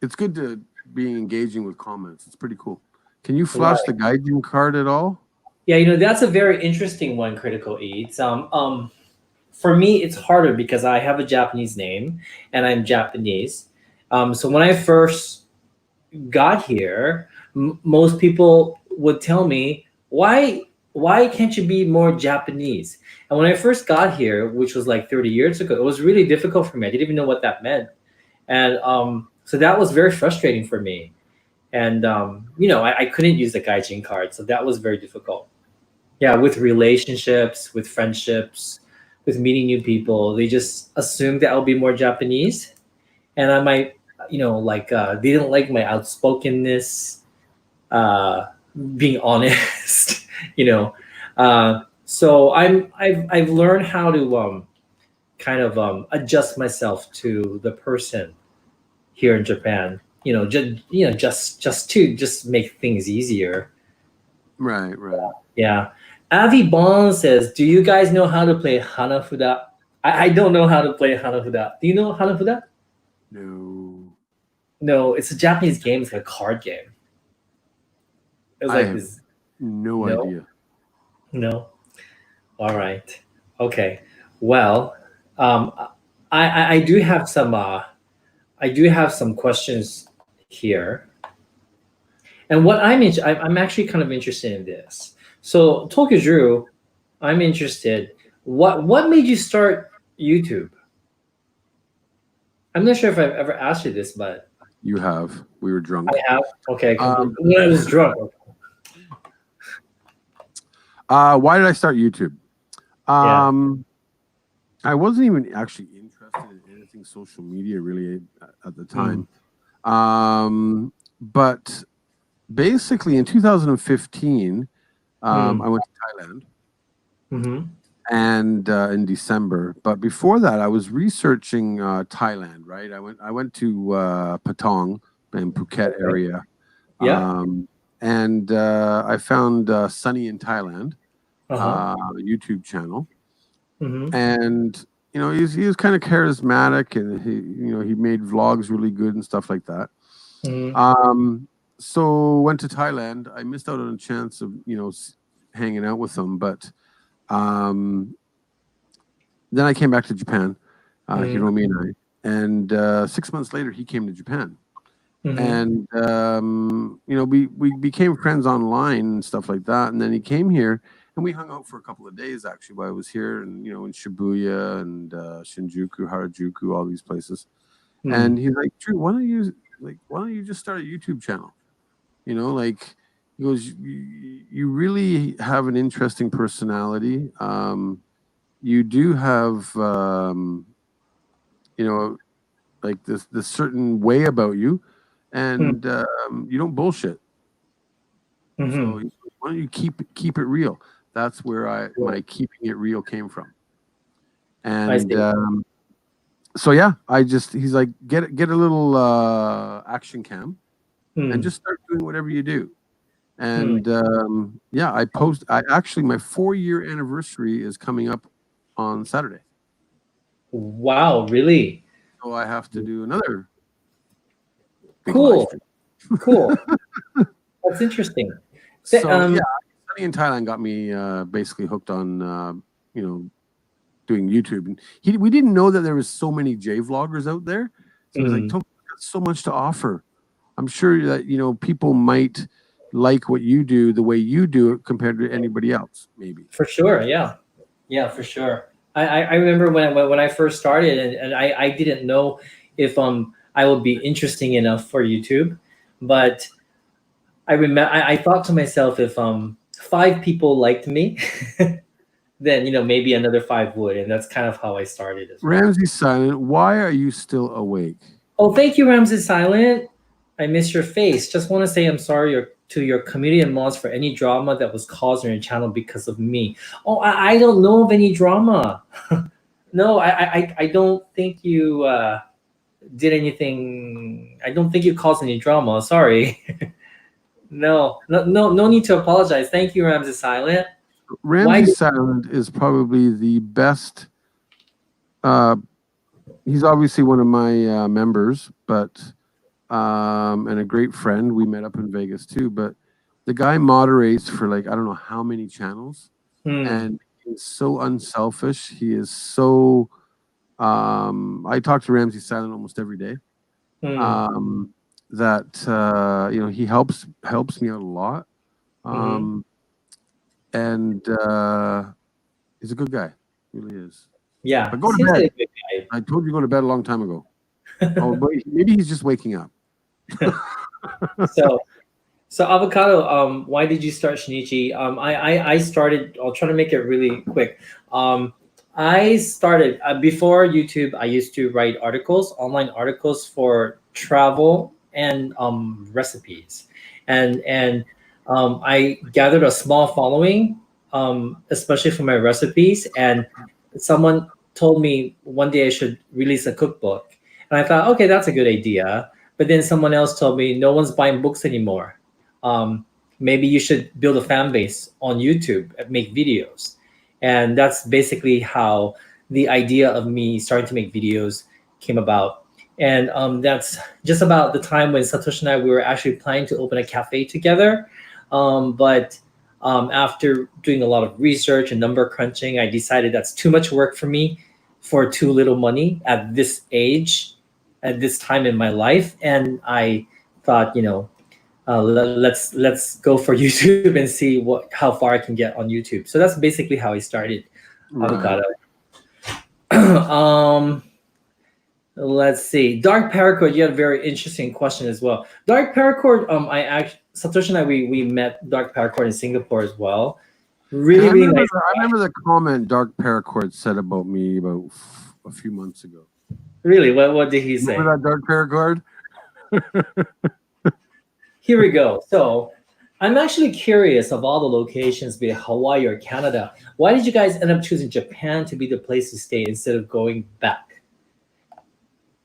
it's good to be engaging with comments. It's pretty cool. Can you flash the Gaijin card at all? Yeah, that's a very interesting one, Critical Eats. For me, it's harder because I have a Japanese name and I'm Japanese. So when I first got here, most people would tell me, why can't you be more Japanese? And when I first got here, which was like 30 years ago, it was really difficult for me. I didn't even know what that meant. And so that was very frustrating for me. And I couldn't use the Gaijin card, so that was very difficult. Yeah, with relationships, with friendships, with meeting new people, they just assumed that I'll be more Japanese, and I might, they didn't like my outspokenness, being honest, So I've learned how to kind of adjust myself to the person here in Japan. Just to make things easier. Right. Yeah. Avi Bond says, "Do you guys know how to play Hanafuda?" I don't know how to play Hanafuda. Do you know Hanafuda? No. No, it's a Japanese game. It's like a card game. It was I like have this. no idea. No. All right. Okay. Well, I do have some. I do have some questions here, and what I'm actually kind of interested in this. So, Tokyo Drew, I'm interested. What made you start YouTube? I'm not sure if I've ever asked you this, but You have. We were drunk. I have. Okay, when I was drunk. Why did I start YouTube? I wasn't even actually interested in anything social media really at the time. But basically in 2015, I went to Thailand. Mm-hmm. And in December, but before that, I was researching Thailand. Right, I went to Patong in Phuket area. Yeah. And I found Sunny in Thailand, YouTube channel, and he was kind of charismatic, and he made vlogs really good and stuff like that. So went to Thailand. I missed out on a chance of hanging out with him, but. Then I came back to Japan, Hiromi and I, and 6 months later he came to Japan, and we became friends online and stuff like that. And then he came here, and we hung out for a couple of days actually while I was here, and in Shibuya and Shinjuku, Harajuku, all these places. And he's like, "Drew, why don't you just start a YouTube channel? He goes, you really have an interesting personality. You do have, like this certain way about you, and you don't bullshit. So why don't you keep it real?" That's where my keeping it real came from. And so yeah, he's like, get a little action cam, and just start doing whatever you do. And I actually, my 4-year anniversary is coming up on Saturday. Wow, really? So I have to do another big cool. That's interesting. So Sunny in Thailand got me basically hooked on doing YouTube, and we didn't know that there was so many J vloggers out there. So it was like, Mm, Tokyo got so much to offer. I'm sure that people might like what you do the way you do it compared to anybody else, maybe. for sure, yeah, yeah, for sure. I remember when I first started, and I didn't know if I would be interesting enough for YouTube, but I remember I thought to myself, if five people liked me, then maybe another five would, and that's kind of how I started as well. Ramsey Silent, why are you still awake? Oh, thank you, Ramses Silent. I miss your face. Just want to say I'm sorry to your community and mods for any drama that was caused on your channel because of me. Oh, I don't know of any drama. No, I don't think you did anything. I don't think you caused any drama. Sorry. No need to apologize. Thank you, Ramses Silent. Why? Ramsey Silent is probably the best. He's obviously one of my members, but and a great friend. We met up in Vegas too. But the guy moderates for like I don't know how many channels, Hmm, and he's so unselfish. He is so. I talk to Ramsey Silent almost every day. hmm, That he helps me out a lot. hmm. And he's a good guy, really is. Yeah, But go to seems like bed. a good guy. I told you to go to bed a long time ago. Oh, but maybe he's just waking up. So, so avocado. Why did you start Shinichi? I started. I'll try to make it really quick. I started before YouTube. I used to write articles, online articles for travel and recipes, and I gathered a small following, especially for my recipes. And someone told me one day I should release a cookbook, and I thought, okay, that's a good idea. But then someone else told me no one's buying books anymore. Maybe you should build a fan base on YouTube and make videos. And that's basically how the idea of me starting to make videos came about. And that's just about the time when Satoshi and I we were actually planning to open a cafe together. But after doing a lot of research and number crunching, I decided that's too much work for me for too little money at this age, at this time in my life. And I thought, let's go for YouTube and see how far I can get on YouTube. So that's basically how I started Right. avocado. um, let's see. Dark Paracord, you had a very interesting question as well. Dark Paracord, I actually Satoshi and I we met Dark Paracord in Singapore as well. And Really, really nice. I remember the comment Dark Paracord said about me about a few months ago. Really, what did he say? Remember that Dark Paracord? Here we go. So I'm actually curious of all the locations, be it Hawaii or Canada. Why did you guys end up choosing Japan to be the place to stay instead of going back?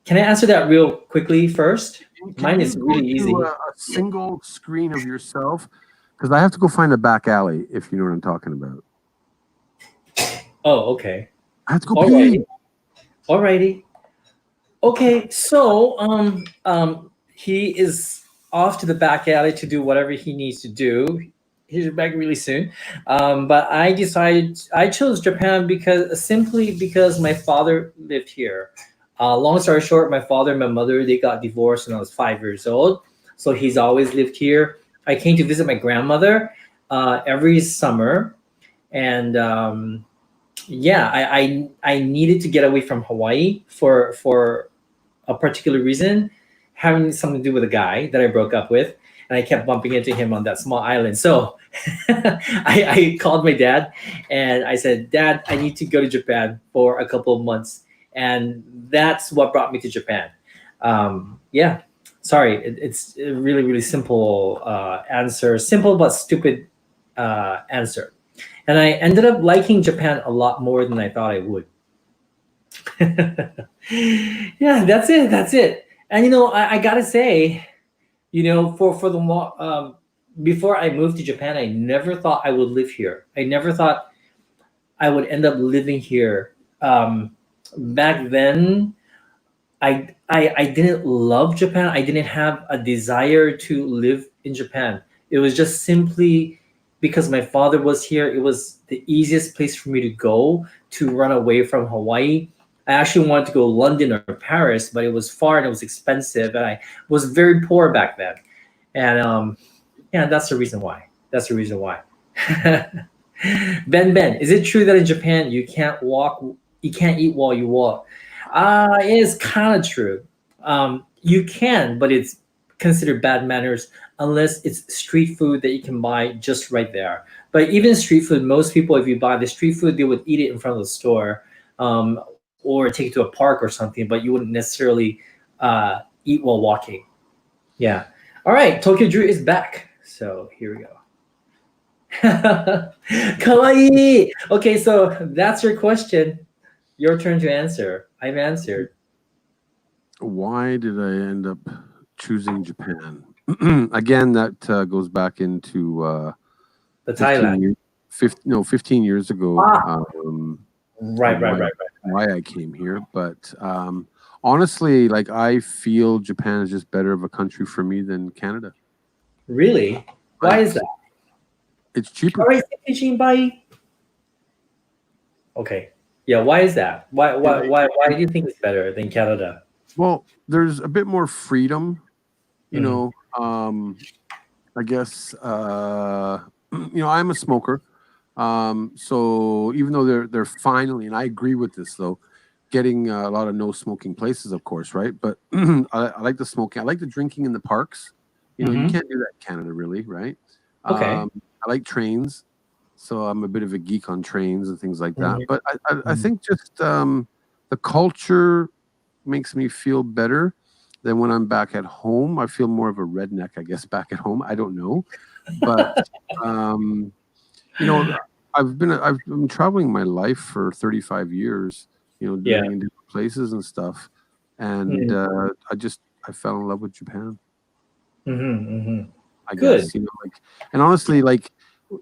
Can I answer that real quickly first? Mine is really easy. A single screen of yourself, because I have to go find a back alley. If you know what I'm talking about. Oh, okay. I have to go Alrighty. pee. Alrighty. Okay, so he is off to the back alley to do whatever he needs to do. He's back really soon. But I chose Japan simply because my father lived here. Long story short, my father and my mother they got divorced when I was 5 years old, so he's always lived here. I came to visit my grandmother every summer, and yeah, I needed to get away from Hawaii for a particular reason, having something to do with a guy that I broke up with, and I kept bumping into him on that small island. So I called my dad and I said, Dad, I need to go to Japan for a couple of months. And that's what brought me to Japan. Yeah, sorry, it's a really, really simple answer, simple but stupid answer. And I ended up liking Japan a lot more than I thought I would. Yeah, that's it. That's it. And I gotta say, for before I moved to Japan, I never thought I would live here. I never thought I would end up living here. Back then, I didn't love Japan. I didn't have a desire to live in Japan. It was just simply because my father was here, it was the easiest place for me to go to run away from Hawaii. I actually wanted to go London or Paris, but it was far and it was expensive, and I was very poor back then. And yeah, that's the reason why. That's the reason why. Ben, is it true that in Japan you can't eat while you walk? It is kind of true. You can, but it's considered bad manners unless it's street food that you can buy just right there. But even street food, most people, if you buy the street food, they would eat it in front of the store, or take it to a park or something. But you wouldn't necessarily eat while walking. Yeah. All right, Tokyo Drew is back. So here we go. Kawaii. Okay, so that's your question. Your turn to answer. I've answered. Why did I end up choosing Japan? Again, that goes back into The 15 Thailand. years, 15 years ago. Ah. Right, why, why I came here. But honestly, like I feel Japan is just better of a country for me than Canada. Really? Why Like, is that? it's cheaper. All right, teaching bye. Okay. Yeah, why is that? Why do you think it's better than Canada? Well, there's a bit more freedom, you Mhm. know. I guess I'm a smoker. So even though they're finally, and I agree with this though, getting a lot of no smoking places, of course, right? But I like the smoking. I like the drinking in the parks. You know, you Mhm. can't do that in Canada, really, right? Okay. I like trains, so I'm a bit of a geek on trains and things like that. Mhm. But I Mhm. think just the culture makes me feel better than when I'm back at home. I feel more of a redneck, I guess, back at home. I don't know, but um, you know, I've been traveling my life for 35 years. You know, Yeah. living in different places and stuff, and Mhm. I fell in love with Japan. Mhm. Mhm. I Good. guess like, and honestly, like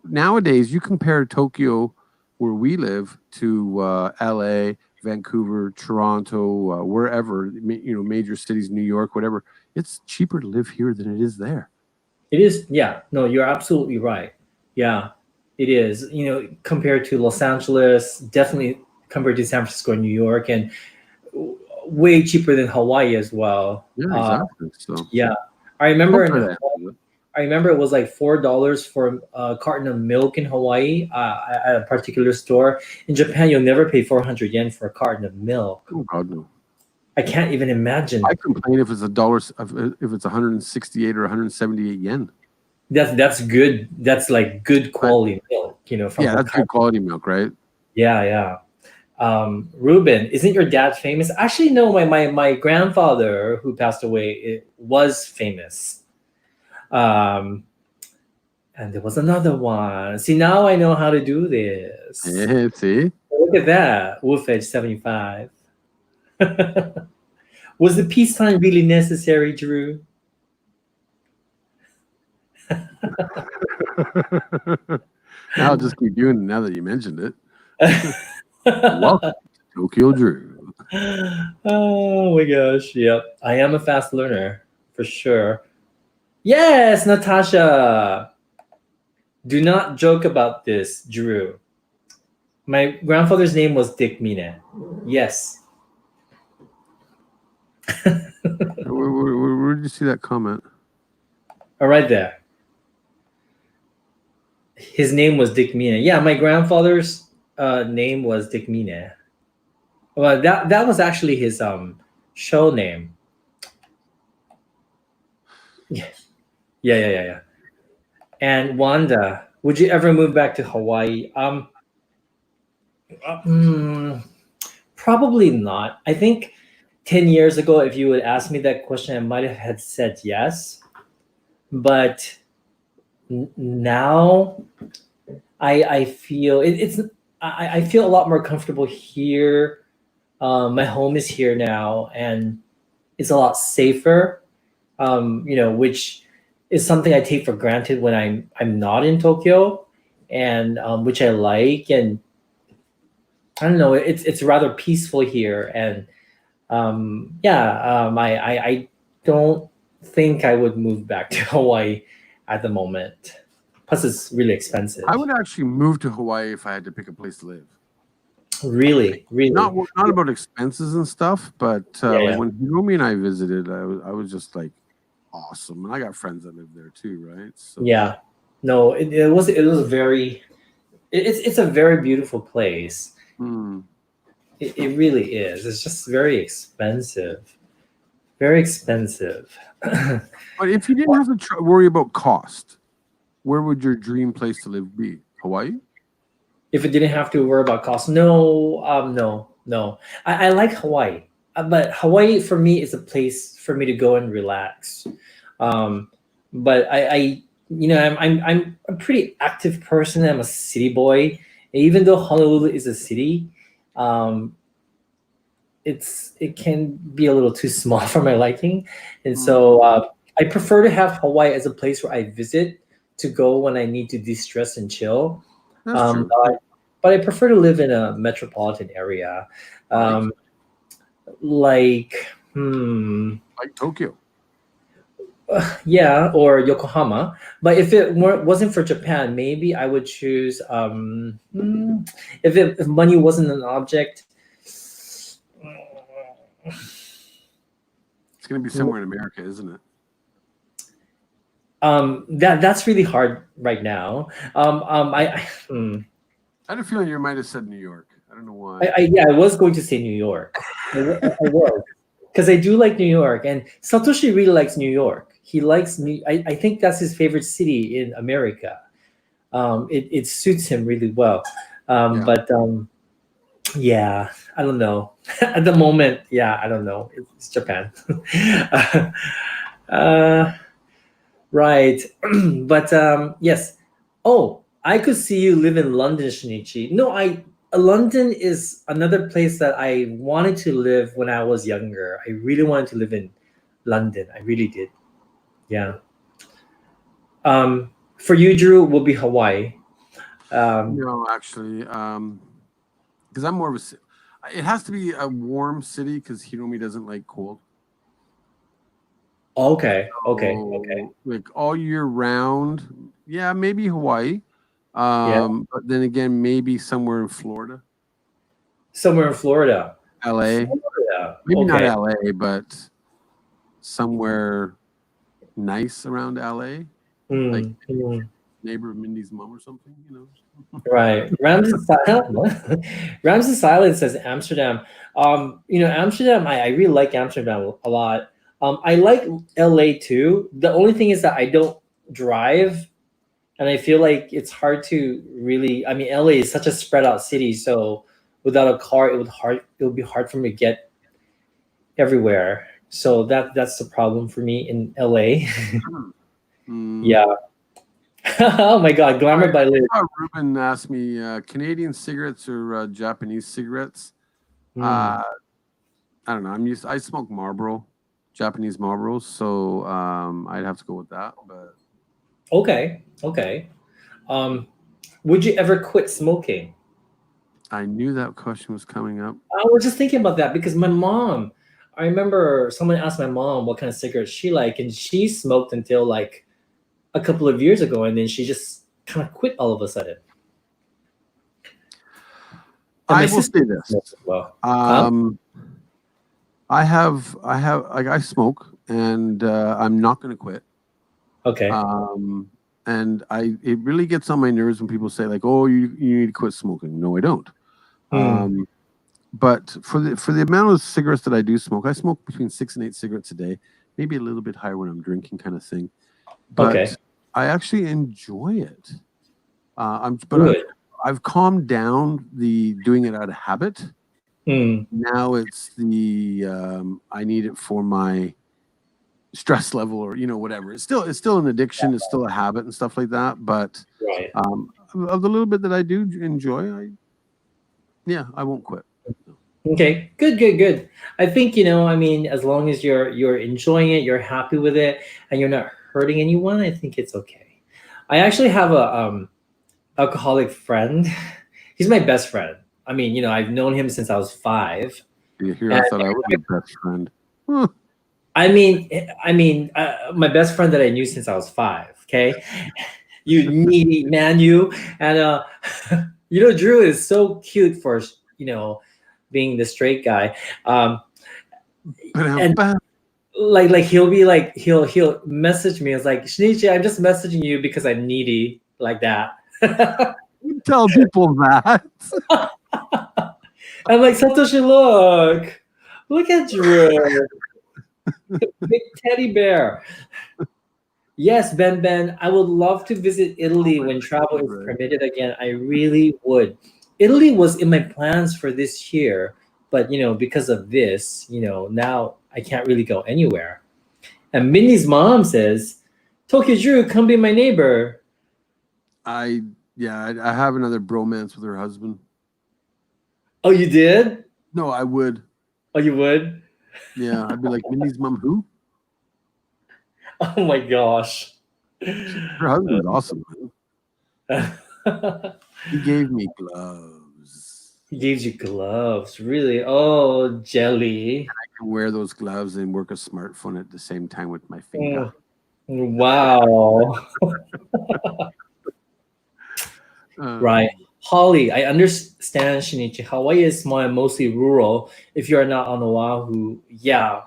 nowadays, you compare Tokyo, where we live, to L.A., Vancouver, Toronto, wherever major cities, New York, whatever. It's cheaper to live here than it is there. It is. Yeah. No, you're absolutely right. Yeah, it is. Compared to Los Angeles, definitely compared to San Francisco and New York, and way cheaper than Hawaii as well. Yeah, exactly. So Yeah, I remember hopefully in that answers it. I remember it was like $4 for a carton of milk in Hawaii, at a particular store. In Japan, you'll never pay 400 yen for a carton of milk. Oh God, no. I can't even imagine. I complain if it's a dollar, if it's 168 or 178 yen. That's good. That's like good But quality milk, from yeah, that's Hokkaido. good quality milk, right? Yeah, yeah. Ruben, isn't your dad famous? Actually, no. My grandfather, who passed away, was famous. Um, and there was another one. See, now I know how to do this. Yeah, see, Look at that. Wolf Edge 75. Was the peace sign really necessary, Drew? now I'll just keep doing it now that you mentioned it. Welcome to Tokyo Drew. Oh my gosh. Yep. I am a fast learner for sure. Yes, Natasha. Do not joke about this, Drew. My grandfather's name was Dick Mine. Yes. Where did you see that comment? All right there. His name was Dick Mine. Yeah, my grandfather's name was Dick Mine. Well, that was actually his show name. Yeah, yeah. And Wanda, would you ever move back to Hawaii? Mm, probably not. I think 10 years ago, if you would ask me that question, I might have had said yes. But now I feel I feel a lot more comfortable here. My home is here now, and it's a lot safer. Which is something I take for granted when I'm not in Tokyo, and which I like. And I don't know, it's rather peaceful here, and yeah, I don't think I would move back to Hawaii at the moment. Plus, it's really expensive. I would actually move to Hawaii if I had to pick a place to live. Really. Not about expenses and stuff, but Yeah. when Hiromi and I visited, I was just like awesome, and I got friends that live there too, right? So Yeah. No, it was very. It's a very beautiful place. It really is. It's just very expensive. Very expensive. But if you didn't have to worry about cost, where would your dream place to live be? Hawaii? If it didn't have to worry about cost, no, no. I like Hawaii, but Hawaii for me is a place for me to go and relax. But I'm a pretty active person. I'm a city boy. Even though Honolulu is a city, um, it can be a little too small for my liking, and so I prefer to have Hawaii as a place where I visit to go when I need to de-stress and chill. That's true. But I prefer to live in a metropolitan area, like like Tokyo. Yeah, or Yokohama. But if it wasn't for Japan, maybe I would choose. If money wasn't an object, it's going to be somewhere in America, isn't it? That's really hard right now. I had a feeling you might have said New York. I don't know why. I was going to say New York. I was, because I do like New York, and Satoshi really likes New York. He likes I think that's his favorite city in America. It suits him really well. But yeah, I don't know. At the moment, yeah, I don't know. It's Japan. Right. But yes. Oh, I could see you live in London, Shinichi. No, London is another place that I wanted to live when I was younger. I really wanted to live in London. I really did. Yeah. For you, Drew, will be Hawaii. No, actually, because I'm more of a. It has to be a warm city because Hiromi doesn't like cold. Okay. Like all year round, yeah, maybe Hawaii. But then again, maybe somewhere in Florida. Somewhere in Florida. LA. Florida. Maybe not LA, but somewhere nice around LA. Like neighbor of Mindy's mom or something, Right. Ramses Silence says Amsterdam. Amsterdam, I really like Amsterdam a lot. I like LA too. The only thing is that I don't drive, and I feel like it's hard to really. I mean, LA is such a spread out city, so without a car, it would be hard for me to get everywhere. So that's the problem for me in LA. Yeah. Oh my God, glamour by Liz. Ruben asked me, Canadian cigarettes or Japanese cigarettes? I don't know. I smoke Marlboro, Japanese Marlboros, so I'd have to go with that. But okay. Would you ever quit smoking? I knew that question was coming up. I was just thinking about that because my mom. I remember someone asked my mom what kind of cigarettes she liked, and she smoked until like a couple of years ago, and then she just kind of quit all of a sudden. I will say this. Well. I smoke, and I'm not going to quit. Okay. And it really gets on my nerves when people say like, "Oh, you need to quit smoking." No, I don't. But for the amount of cigarettes that I do smoke, I smoke between 6 and 8 cigarettes a day, maybe a little bit higher when I'm drinking, kind of thing. But I actually enjoy it. I've calmed down the doing it out of habit. Now it's I need it for my stress level or whatever. It's still an addiction. It's still a habit and stuff like that. But of the little bit that I do enjoy, I won't quit. Okay, good. I think as long as you're enjoying it, you're happy with it, and you're not hurting anyone, I think it's okay. I actually have a alcoholic friend. He's my best friend. I mean, I've known him since I was 5. I thought I was your best friend. Huh. I mean, my best friend that I knew since I was 5. Okay, You needy man, you. And Drew is so cute for being the straight guy. Um, and Ba-dum-bum. like he'll be like he'll message me. It's like, Shinichi, I'm just messaging you because I'm needy, like that. You tell people that. I'm like, Satoshi, look at Drew, big teddy bear. Yes, Ben, I would love to visit Italy when travel is Right. permitted again. I really would. Italy was in my plans for this year, but because of this, now I can't really go anywhere. And Minnie's mom says, Tokyo Drew, come be my neighbor. I I have another bromance with her husband. Oh, you did? No, I would. Oh, you would? Yeah, I'd be like, Minnie's mom, who? Oh my gosh. Her husband's awesome. Man. He gave me gloves. He gave you gloves, really? Oh, jelly. I can wear those gloves and work a smartphone at the same time with my finger. Wow. Right. Holly, I understand, Shinichi. Hawaii is small and mostly rural. If you are not on Oahu, yeah,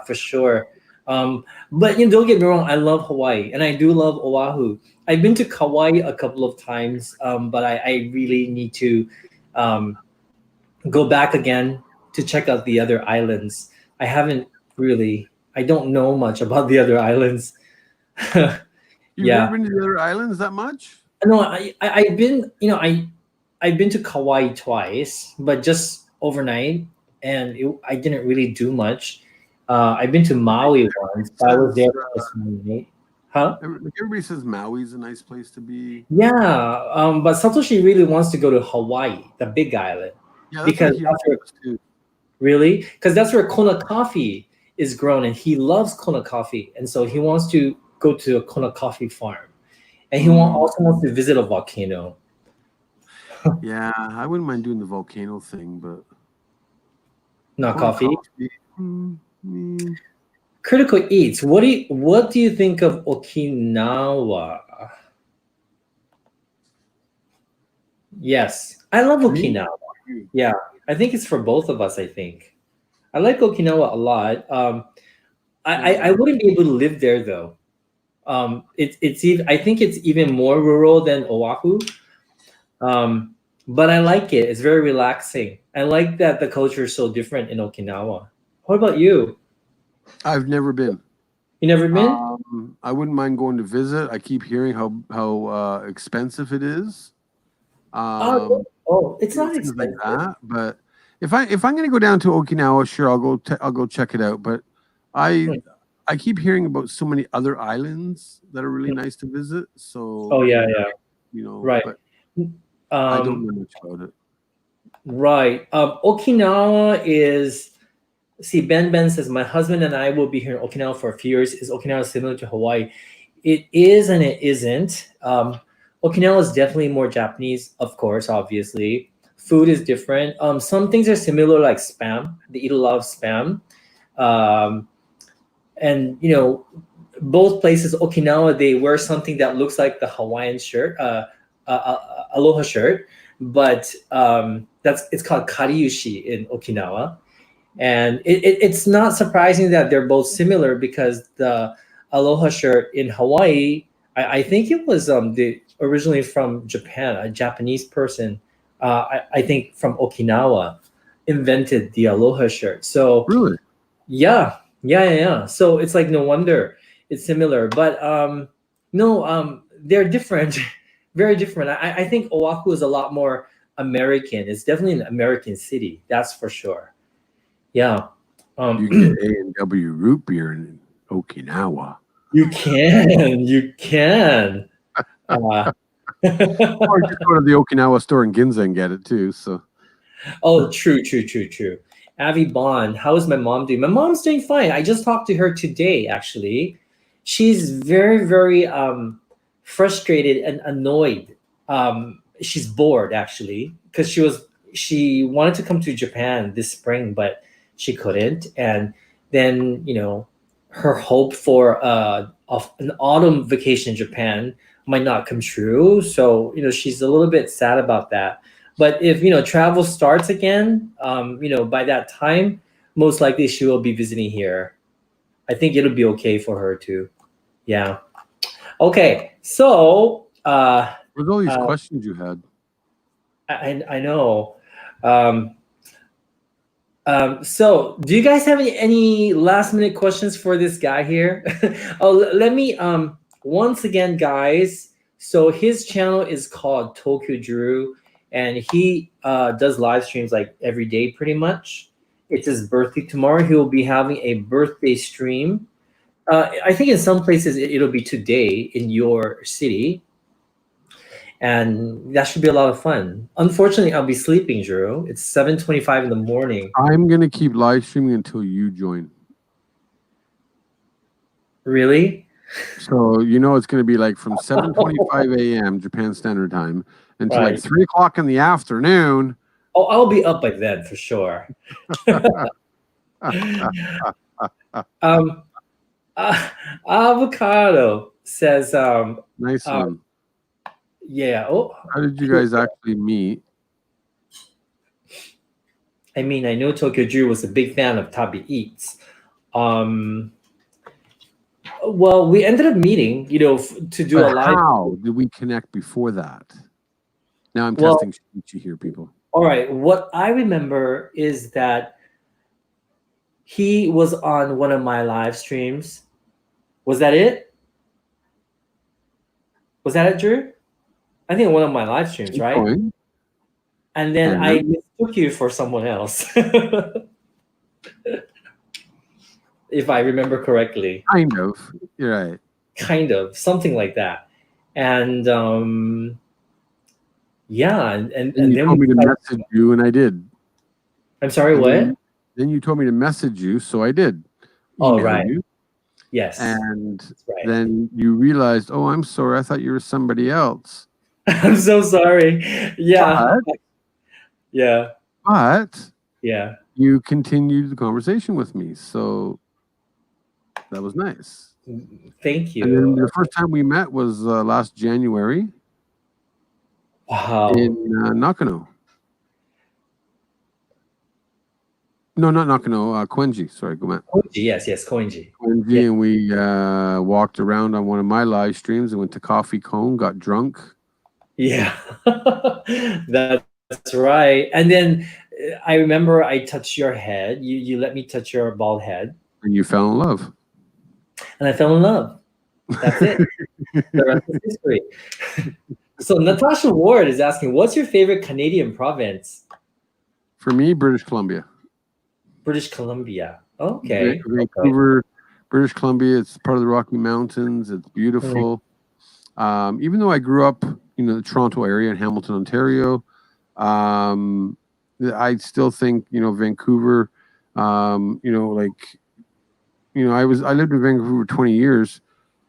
for sure. But don't get me wrong, I love Hawaii and I do love Oahu. I've been to Kauai a couple of times, but I really need to um, go back again to check out the other islands. I haven't really, I don't know much about the other islands. You've Yeah. never been to the other islands that much? No, I've been, I've been to Kauai twice, but just overnight, and I didn't really do much. I've been to Maui once. I was there for just one night. Huh? Everybody says Maui's a nice place to be. Yeah, but Satoshi really wants to go to Hawaii, the Big Island, Yeah, because that's where, too. really, because that's where Kona coffee is grown, and he loves Kona coffee, and so he wants to go to a Kona coffee farm. And he also wants to visit a volcano. Yeah, I wouldn't mind doing the volcano thing, but not coffee. Mm. Critical Eats. What do you think of Okinawa? Yes, I love Okinawa. Yeah, I think it's for both of us. I think I like Okinawa a lot. I wouldn't be able to live there though. It's even, I think it's even more rural than Oahu. But I like it. It's very relaxing. I like that the culture is so different in Okinawa. What about you? I've never been. You never been? I wouldn't mind going to visit. I keep hearing how expensive it is. It's not expensive. Like that. But if I'm going to go down to Okinawa, sure, I'll go check it out. But I keep hearing about so many other islands that are really nice to visit. So yeah. Right. But I don't know much about it. Right. Okinawa is. See, Ben says my husband and I will be here in Okinawa for a few years. Is Okinawa similar to Hawaii? It is and it isn't. Okinawa is definitely more Japanese, of course, obviously. Food is different. Some things are similar, like spam. They eat a lot of spam. And both places, Okinawa, they wear something that looks like the Hawaiian shirt, aloha shirt, but it's called kariushi in Okinawa. And it's not surprising that they're both similar because the aloha shirt in Hawaii, I think it was originally from Japan. A Japanese person, I think from Okinawa, invented the aloha shirt. So really, yeah. So it's like no wonder it's similar, but no, they're different, very different. I think Oahu is a lot more American. It's definitely an American city, that's for sure. Yeah. you get A&W root beer in Okinawa. You can. Or just go to the Okinawa store in Ginza and get it too. So. Oh, true. Avi Bond, how is my mom doing? My mom's doing fine. I just talked to her today, actually. She's very, very frustrated and annoyed. She's bored, actually, because she wanted to come to Japan this spring, but she couldn't. And then, her hope for an autumn vacation in Japan might not come true. So she's a little bit sad about that. But if travel starts again, by that time, most likely she will be visiting here. I think it'll be okay for her too. Yeah. Okay. So with all these questions you had, I know. Um, so do you guys have any last minute questions for this guy here? Let me once again, guys. So his channel is called Tokyo Drew, and he does live streams like every day pretty much. It's his birthday tomorrow. He will be having a birthday stream. I think in some places it'll be today in your city, and that should be a lot of fun. Unfortunately, I'll be sleeping, Drew. It's 7:25 in the morning. I'm gonna keep live streaming until you join. Really? So it's gonna be like from 7:25 a.m. Japan Standard Time until Right. like 3 o'clock in the afternoon. Oh, I'll be up by then for sure. Avocado says, Nice one. yeah. Oh, How did you guys actually meet? I mean, I know Tokyo Drew was a big fan of Tabi Eats. Well, we ended up meeting, to do a live. How did we connect before that? Now I'm Well, testing Shinichi here, people. All right. What I remember is that he was on one of my live streams. Was that it? Was that it, Drew? I think one of my live streams, Keep right? going. And then I mistook you for someone else. If I remember correctly. Kind of. You're right. Kind of. Something like that. And yeah, and you then told me to message you, and I did. I'm sorry, and what? Then you told me to message you, so I did. Oh, right. You. Yes. And right. then you realized, oh, I'm sorry, I thought you were somebody else. I'm so sorry. Yeah. Yeah. But yeah, you continued the conversation with me, so that was nice. Thank you. And then the first time we met was last January. Wow. In Nakano. No, not Nakano. Koenji. Sorry, go back. Koenji, yes, Koenji. Koenji, yeah. And we walked around on one of my live streams and went to Coffee Cone, got drunk. Yeah, that's right. And then I remember I touched your head. You let me touch your bald head. And you fell in love. And I fell in love. That's it. The rest is history. So Natasha Ward is asking, what's your favorite Canadian province? For me, British Columbia. British Columbia. Okay. Vancouver, British Columbia. It's part of the Rocky Mountains. It's beautiful. Mm-hmm. Even though I grew up, the Toronto area in Hamilton, Ontario, I still think, Vancouver, I lived in Vancouver 20 years.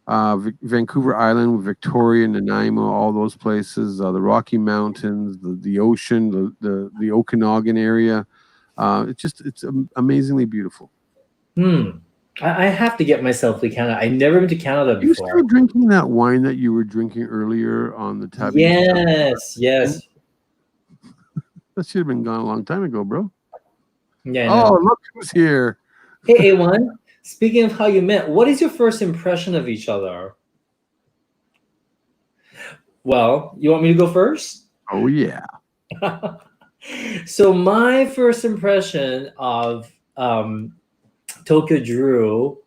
Vancouver Island, Victoria, Nanaimo, all those places, the Rocky Mountains, the ocean, the Okanagan area. It's amazingly beautiful. I have to get myself to Canada. I never been to Canada before. You still drinking that wine that you were drinking earlier on the tab? Yes. That should have been gone a long time ago, bro. Yeah. Oh, look who's here. Hey, A1. Speaking of how you met, what is your first impression of each other? Well, you want me to go first? Oh, yeah. So my first impression of Tokyo Drew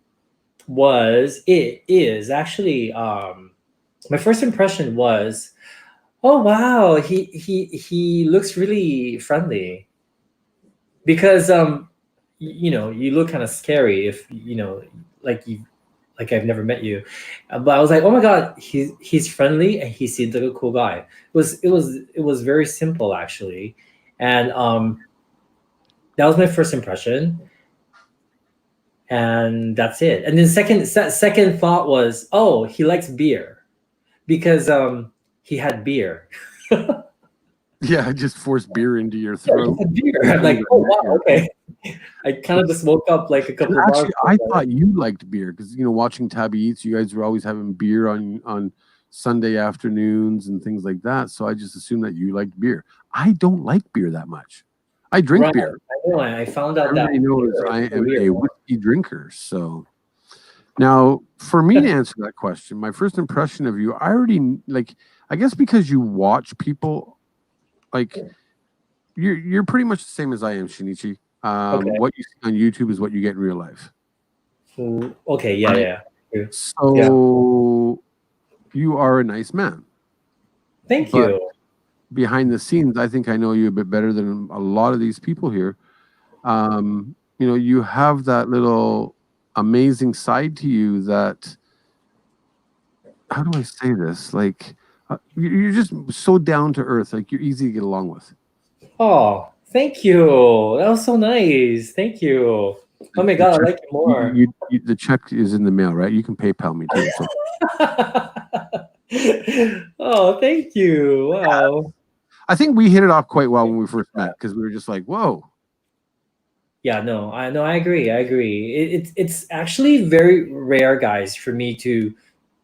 is actually my first impression was, oh wow, he looks really friendly, because you look kind of scary if like I've never met you, but I was like, oh my god, he's friendly and he seemed like a cool guy. It was very simple actually, and that was my first impression, and that's it. And then second thought was, oh, he likes beer, because he had beer. Yeah, I just forced beer into your throat. Beer. I'm like, oh wow, okay. I kind of just woke up like a couple of hours. I thought you liked beer because watching Tabby Eats, you guys were always having beer on Sunday afternoons and things like that. So I just assumed that you liked beer. I don't like beer that much. I drink Right. beer. I know. I found out that Everybody knows beer I is am weird. a whiskey drinker. So now, for me to answer that question, my first impression of you, I already like. I guess because you watch people, like you're pretty much the same as I am, Shinichi. Okay. What you see on YouTube is what you get in real life. Okay. Yeah. Right? Yeah. Yeah. So you are a nice man, Thank but you. behind the scenes, I think I know you a bit better than a lot of these people here. You have that little amazing side to you that, how do I say this? Like, you're just so down to earth. Like, you're easy to get along with. Oh, thank you. That was so nice. Thank you. Oh my The God, I check, like it more. the check is in the mail, right? You can PayPal me too. So Oh, thank you. Wow. I think we hit it off quite well when we first met because we were just like, whoa. Yeah, no, I agree. I agree. It's actually very rare, guys, for me to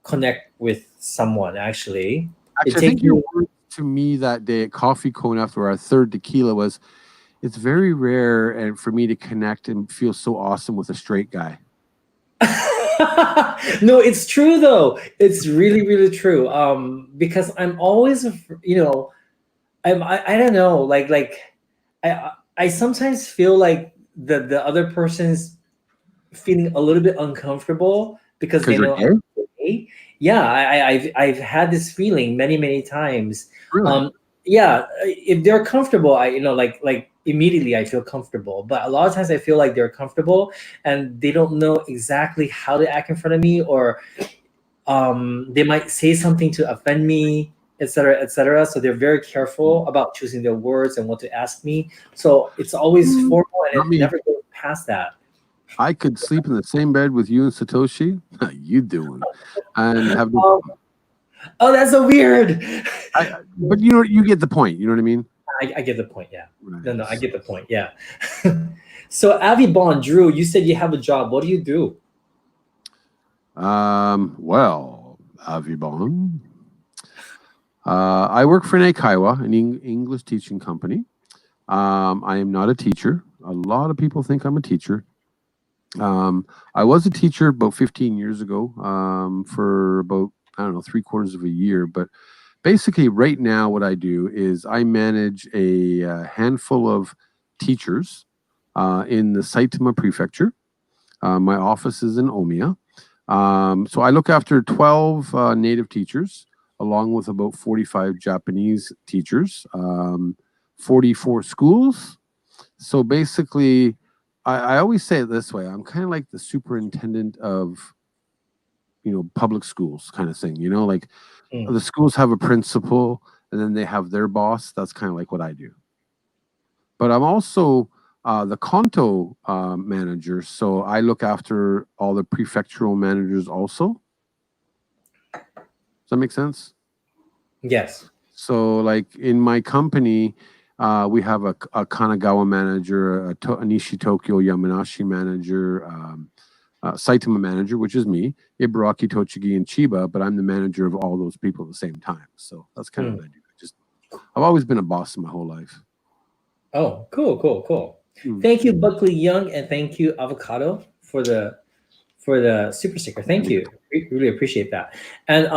connect with someone. Actually, it Actually, I takes think your me. words to me that day at Coffee Cone after our third tequila was, it's very rare and for me to connect and feel so awesome with a straight guy. No, it's true though. It's really, really true. Because I'm always, I don't know, I sometimes feel like the other person's feeling a little bit uncomfortable because Because they you're know gay? I'm gay. Yeah, I've had this feeling many, many times. Really? Yeah, if they're comfortable, like immediately I feel comfortable. But a lot of times I feel like they're comfortable and they don't know exactly how to act in front of me, or they might say something to offend me, etc., etc. So they're very careful about choosing their words and what to ask me. So it's always formal and Not it me. never goes past that. I could sleep in the same bed with you and Satoshi. How you doing? And have no Oh, problem. oh, that's so weird. But you get the point. You know what I mean? I get the point. Yeah. No, I Right. get the point. Yeah. So, Avi Bond, Drew, you said you have a job. What do you do? Well, Avibon. I work for an Kaiwa, an English teaching company. I am not a teacher. A lot of people think I'm a teacher. I was a teacher about 15 years ago, for about, I don't know, 3/4 of a year. But basically, right now, what I do is I manage a handful of teachers in the Saitama Prefecture. My office is in Omiya. So I look after 12 native teachers, along with about 45 Japanese teachers, 44 schools. So basically, I always say it this way: I'm kind of like the superintendent of public schools, kind of thing. Like Mm. the schools have a principal, and then they have their boss. That's kind of like what I do. But I'm also the Kanto manager, so I look after all the prefectural managers also. Does that make sense? Yes. So, like in my company, we have a Kanagawa manager, a Nishi Tokyo Yamanashi manager, Saitama manager, which is me, Ibaraki, Tochigi, and Chiba, but I'm the manager of all those people at the same time. So that's kind of what I do. I've always been a boss in my whole life. Oh, cool, cool, cool. Mm. Thank you, Buckley Young, and thank you, Avocado, for the super sticker. Thank you. Really appreciate that. And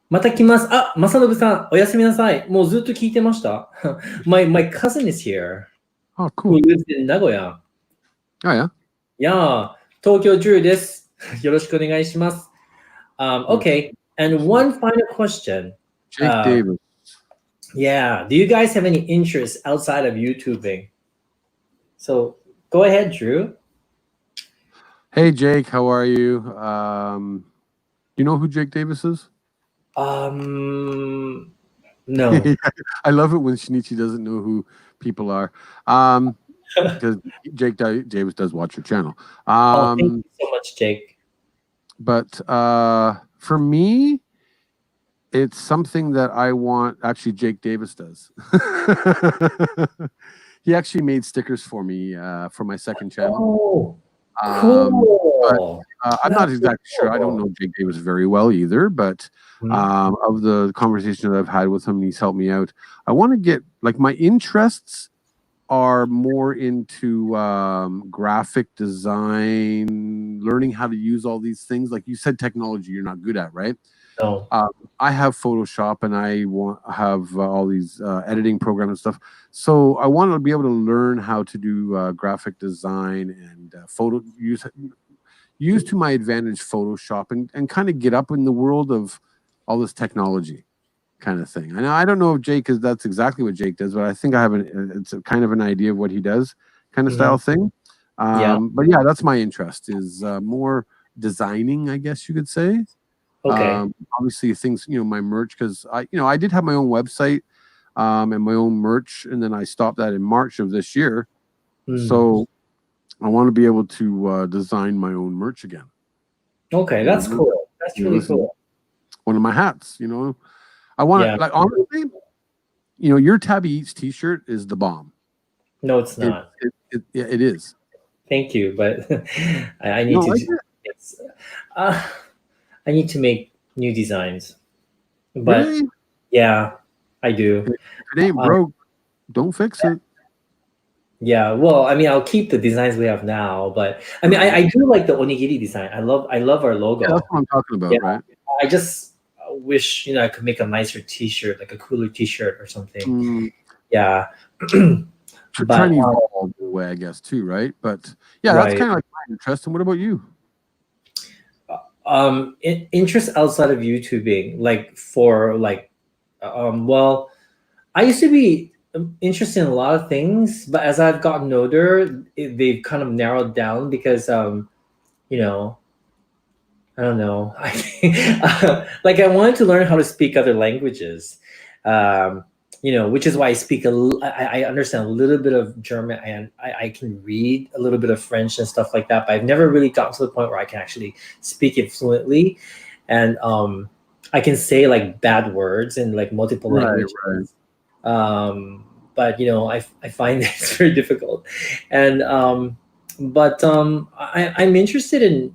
また来ます。あ、正信さん、おやすみなさい。もうずっと聞いてました。my cousin is here, Oh, who cool. lives in Nagoya. Oh, yeah. Yeah, 東京Drew です。よろしくお願いします。Okay, and one final question. Jake Davis. Yeah, do you guys have any interests outside of YouTubing? So go ahead, Drew. Hey, Jake, how are you? You know who Jake Davis is? No. I love it when Shinichi doesn't know who people are. Because Jake Davis does watch your channel. Oh, thank you so much, Jake. But for me, it's something that I want. Actually, Jake Davis does. He actually made stickers for me for my second channel. Oh, But Cool. I'm not That's exactly sure. I don't cool. know Jake Davis very well either, but Mhm. of the conversation that I've had with him, he's helped me out. I want to get like my interests are more into graphic design, learning how to use all these things. Like you said, technology you're not good at, right? No. I have Photoshop and I want have all these editing programs and stuff. So I want to be able to learn how to do graphic design and photo use to my advantage Photoshop and kind of get up in the world of all this technology kind of thing. And I don't know if Jake is that's exactly what Jake does, but I think I have it's a kind of an idea of what he does kind of Mhm. style thing. Yeah. But yeah, that's my interest is more designing, I guess you could say. Okay. Obviously things, my merch, because I did have my own website and my own merch, and then I stopped that in March of this year. Mm. So I want to be able to design my own merch again. Okay, that's cool. That's really This is cool. one of my hats. I want Yeah. to like honestly, your Tabby Eats T-shirt is the bomb. No, it's It not. it is. Thank you, but I You need don't to like do it? things. Uh, I need to make new designs. But Really? yeah, I do. If it ain't Um, broke, don't fix it. yeah, well, I mean, I'll keep the designs we have now, but I mean, Right. I do like the onigiri design. I love our Yeah, that's logo. what I'm talking Yeah, about, right? I just wish I could make a nicer T-shirt, like a cooler T-shirt or something. Mm, Yeah, trying but to evolve the way, I guess, too, right? But yeah, that's right. kind of like my interest. And what about you? Interest outside of YouTubing, like for like, well, I used to be interested in a lot of things, but as I've gotten older, they've kind of narrowed down because, you know, I don't know. I think, like I wanted to learn how to speak other languages, um, which is why I speak I understand a little bit of German and I can read a little bit of French and stuff like that. But I've never really gotten to the point where I can actually speak it fluently, and I can say like bad words in like multiple Right, languages. right. But I find it's very difficult, and I'm interested in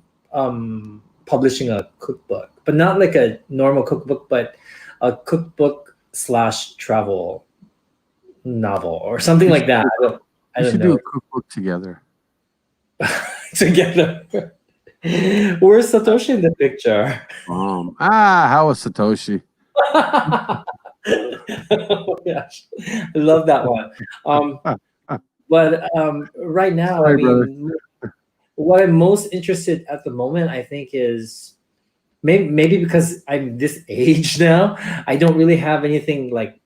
publishing a cookbook, but not like a normal cookbook, but a cookbook slash travel novel or something We like should that. do, I we don't should do know. a cookbook together. Together. Where's Satoshi in the picture? How was Satoshi? Oh my gosh, I love that one. Um, but right now, I Sorry, brother. mean, what I'm most interested at the moment, I think, is maybe because I'm this age now, I don't really have anything like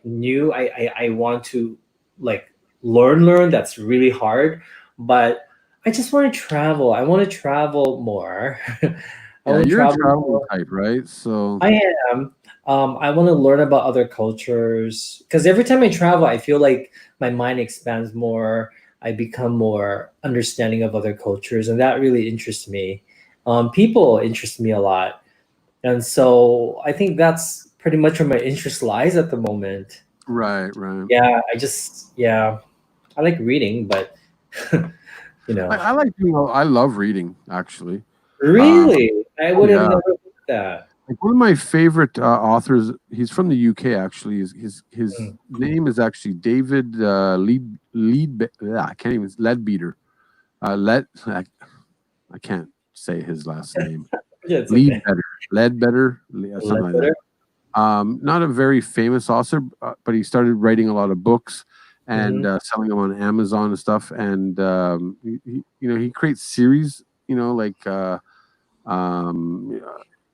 new. I want to like learn. That's really hard, but I just want to travel. I want to travel more. I Yeah, want to you're a travel traveling more. type, right? So I am. I want to learn about other cultures because every time I travel, I feel like my mind expands more. I become more understanding of other cultures, and that really interests me. People interest me a lot, and so I think that's pretty much where my interest lies at the moment. right, right. Yeah, yeah, I like reading, but you I, know, I like I love reading actually. Um, really, I oh would have yeah. never thought that. Like one of my favorite authors, he's from the UK actually. His Mm. name is actually David I can't even Leadbeater. I can't say his last name. Yeah, it's okay. Leadbetter, Leadbetter, something like that. Letter. Not a very famous author, but he started writing a lot of books and Hmm. selling them on Amazon and stuff. And he creates series. Like um,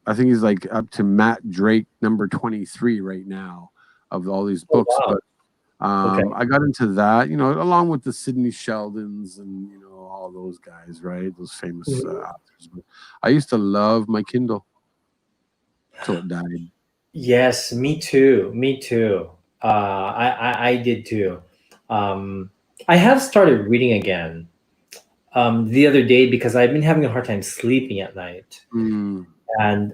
I think he's like up to Matt Drake number 23 right now of all these Oh books. wow. But Okay. I got into that, along with the Sidney Sheldons and all those guys, right? Those famous Mhm. authors. But I used to love my Kindle till it died. Yes, me too. Me too. I did too. Um, I have started reading again the other day because I've been having a hard time sleeping at night, Mm, and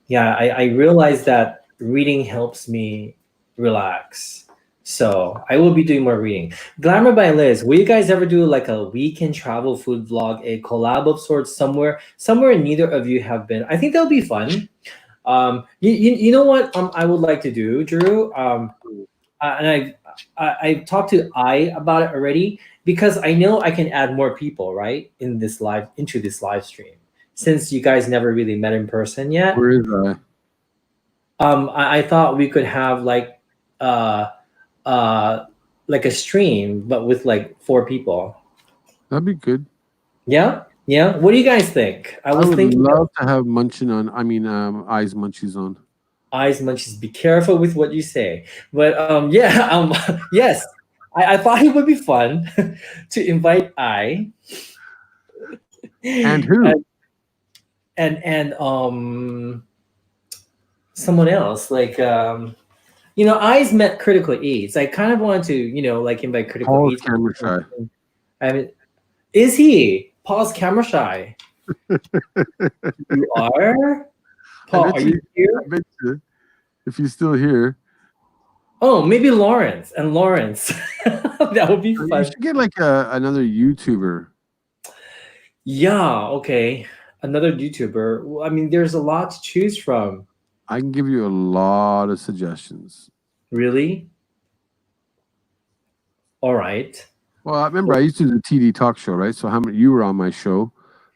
yeah, I realized that reading helps me relax. So I will be doing more reading. Glamour by Liz. Will you guys ever do like a weekend travel food vlog, a collab of sorts somewhere neither of you have been? I think that'll be fun. You know what I would like to do, Drew. And I've talked to I about it already because I know I can add more people right into this live stream since you guys never really met in person yet. Where is I? I thought we could have uh like a stream but with like 4 people. That'd be good. Yeah, yeah. What do you guys think? I I was would thinking love to have Munchin on. I mean, Eyes Munchies on. eyes munches. Be careful with what you say. But yeah, yes. I thought it would be fun to invite I And who? and someone else like eyes met critical eats. I kind of want to like invite critical Paul's eats. camera shy. I mean, is he Paul's camera shy? You are Paul. Are you here? I bet you, if he's still here. Oh, maybe Lawrence and Lawrence. That would be You fun. should get like another YouTuber. Yeah. Okay. Another YouTuber. Well, I mean, there's a lot to choose from. I can give you a lot of suggestions. Really? All right. Well, I remember I used to do the TD talk show, right? So how many you were on my show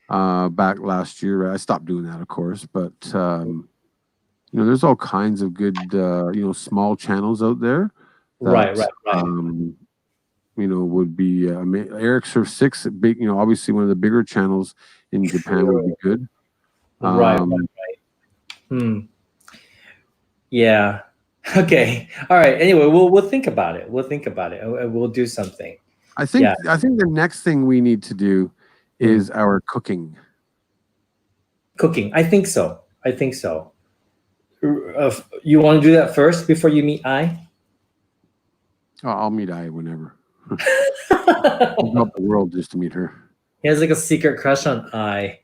back last year? Right? I stopped doing that, of course, but there's all kinds of good small channels out there. Right. Would be Eric Surf 6, big, obviously one of the bigger channels in Japan would be good. Right. Yeah. Okay. All right. Anyway, we'll think about it. We'll think about it. We'll do something. I think the next thing we need to do is our cooking. Cooking. I think so. You want to do that first before you meet I? Oh, I'll meet I whenever. I'll go up the world just to meet her. He has like a secret crush on I.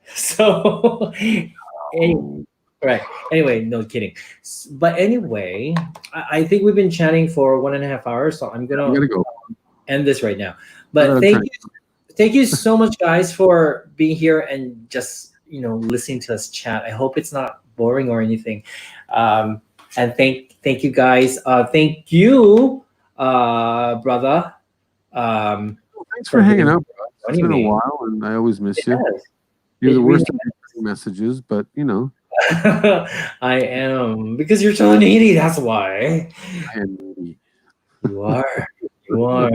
So, right. Anyway, no kidding. But anyway, I think we've been chatting for 1.5 hours, so I'm gonna go end this right now. But thank you so much, guys, for being here and just listening to us chat. I hope it's not boring or anything. And thank you, guys. Thank you, brother. Thanks for hanging out. It's been a while, and I always miss you. You're the worst at messages, but I am, because you're so needy. That's why. I am needy. You are. You are.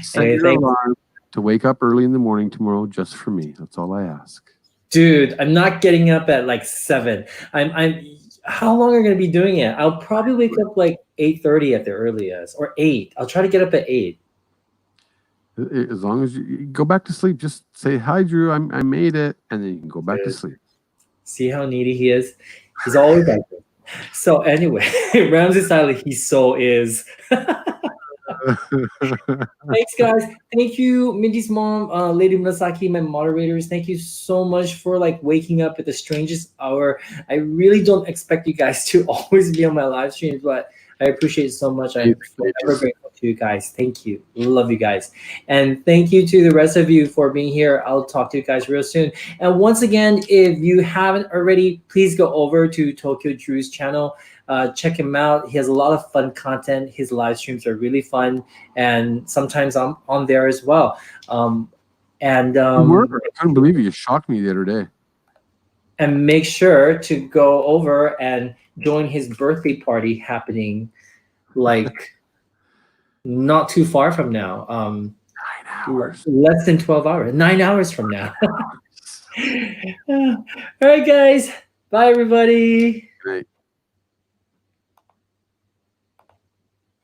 Set your alarm to wake up early in the morning tomorrow just for me. That's all I ask. Dude, I'm not getting up at like 7. I'm. How long are you gonna be doing it? I'll probably wake up like 8:30 at the earliest, or 8. I'll try to get up at 8. As long as you go back to sleep, just say, "Hi, Drew. I made it," and then you can go back to sleep. See how needy he is? He's always like this. So anyway, Ramsey Siley, he so is. Thanks, guys. Thank you, Mindy's mom, Lady Murasaki, my moderators. Thank you so much for waking up at the strangest hour. I really don't expect you guys to always be on my live streams, but I appreciate it so much. I'm forever grateful to you guys. Thank you. Love you guys. And thank you to the rest of you for being here. I'll talk to you guys real soon. And once again, if you haven't already, please go over to Tokyo Drew's channel. Check him out. He has a lot of fun content. His live streams are really fun. And sometimes I'm on there as well. I couldn't believe you shocked me the other day. And make sure to go over and join his birthday party happening not too far from now. 9 hours. Less than 12 hours. 9 hours from now. All right, guys. Bye, everybody. Good night.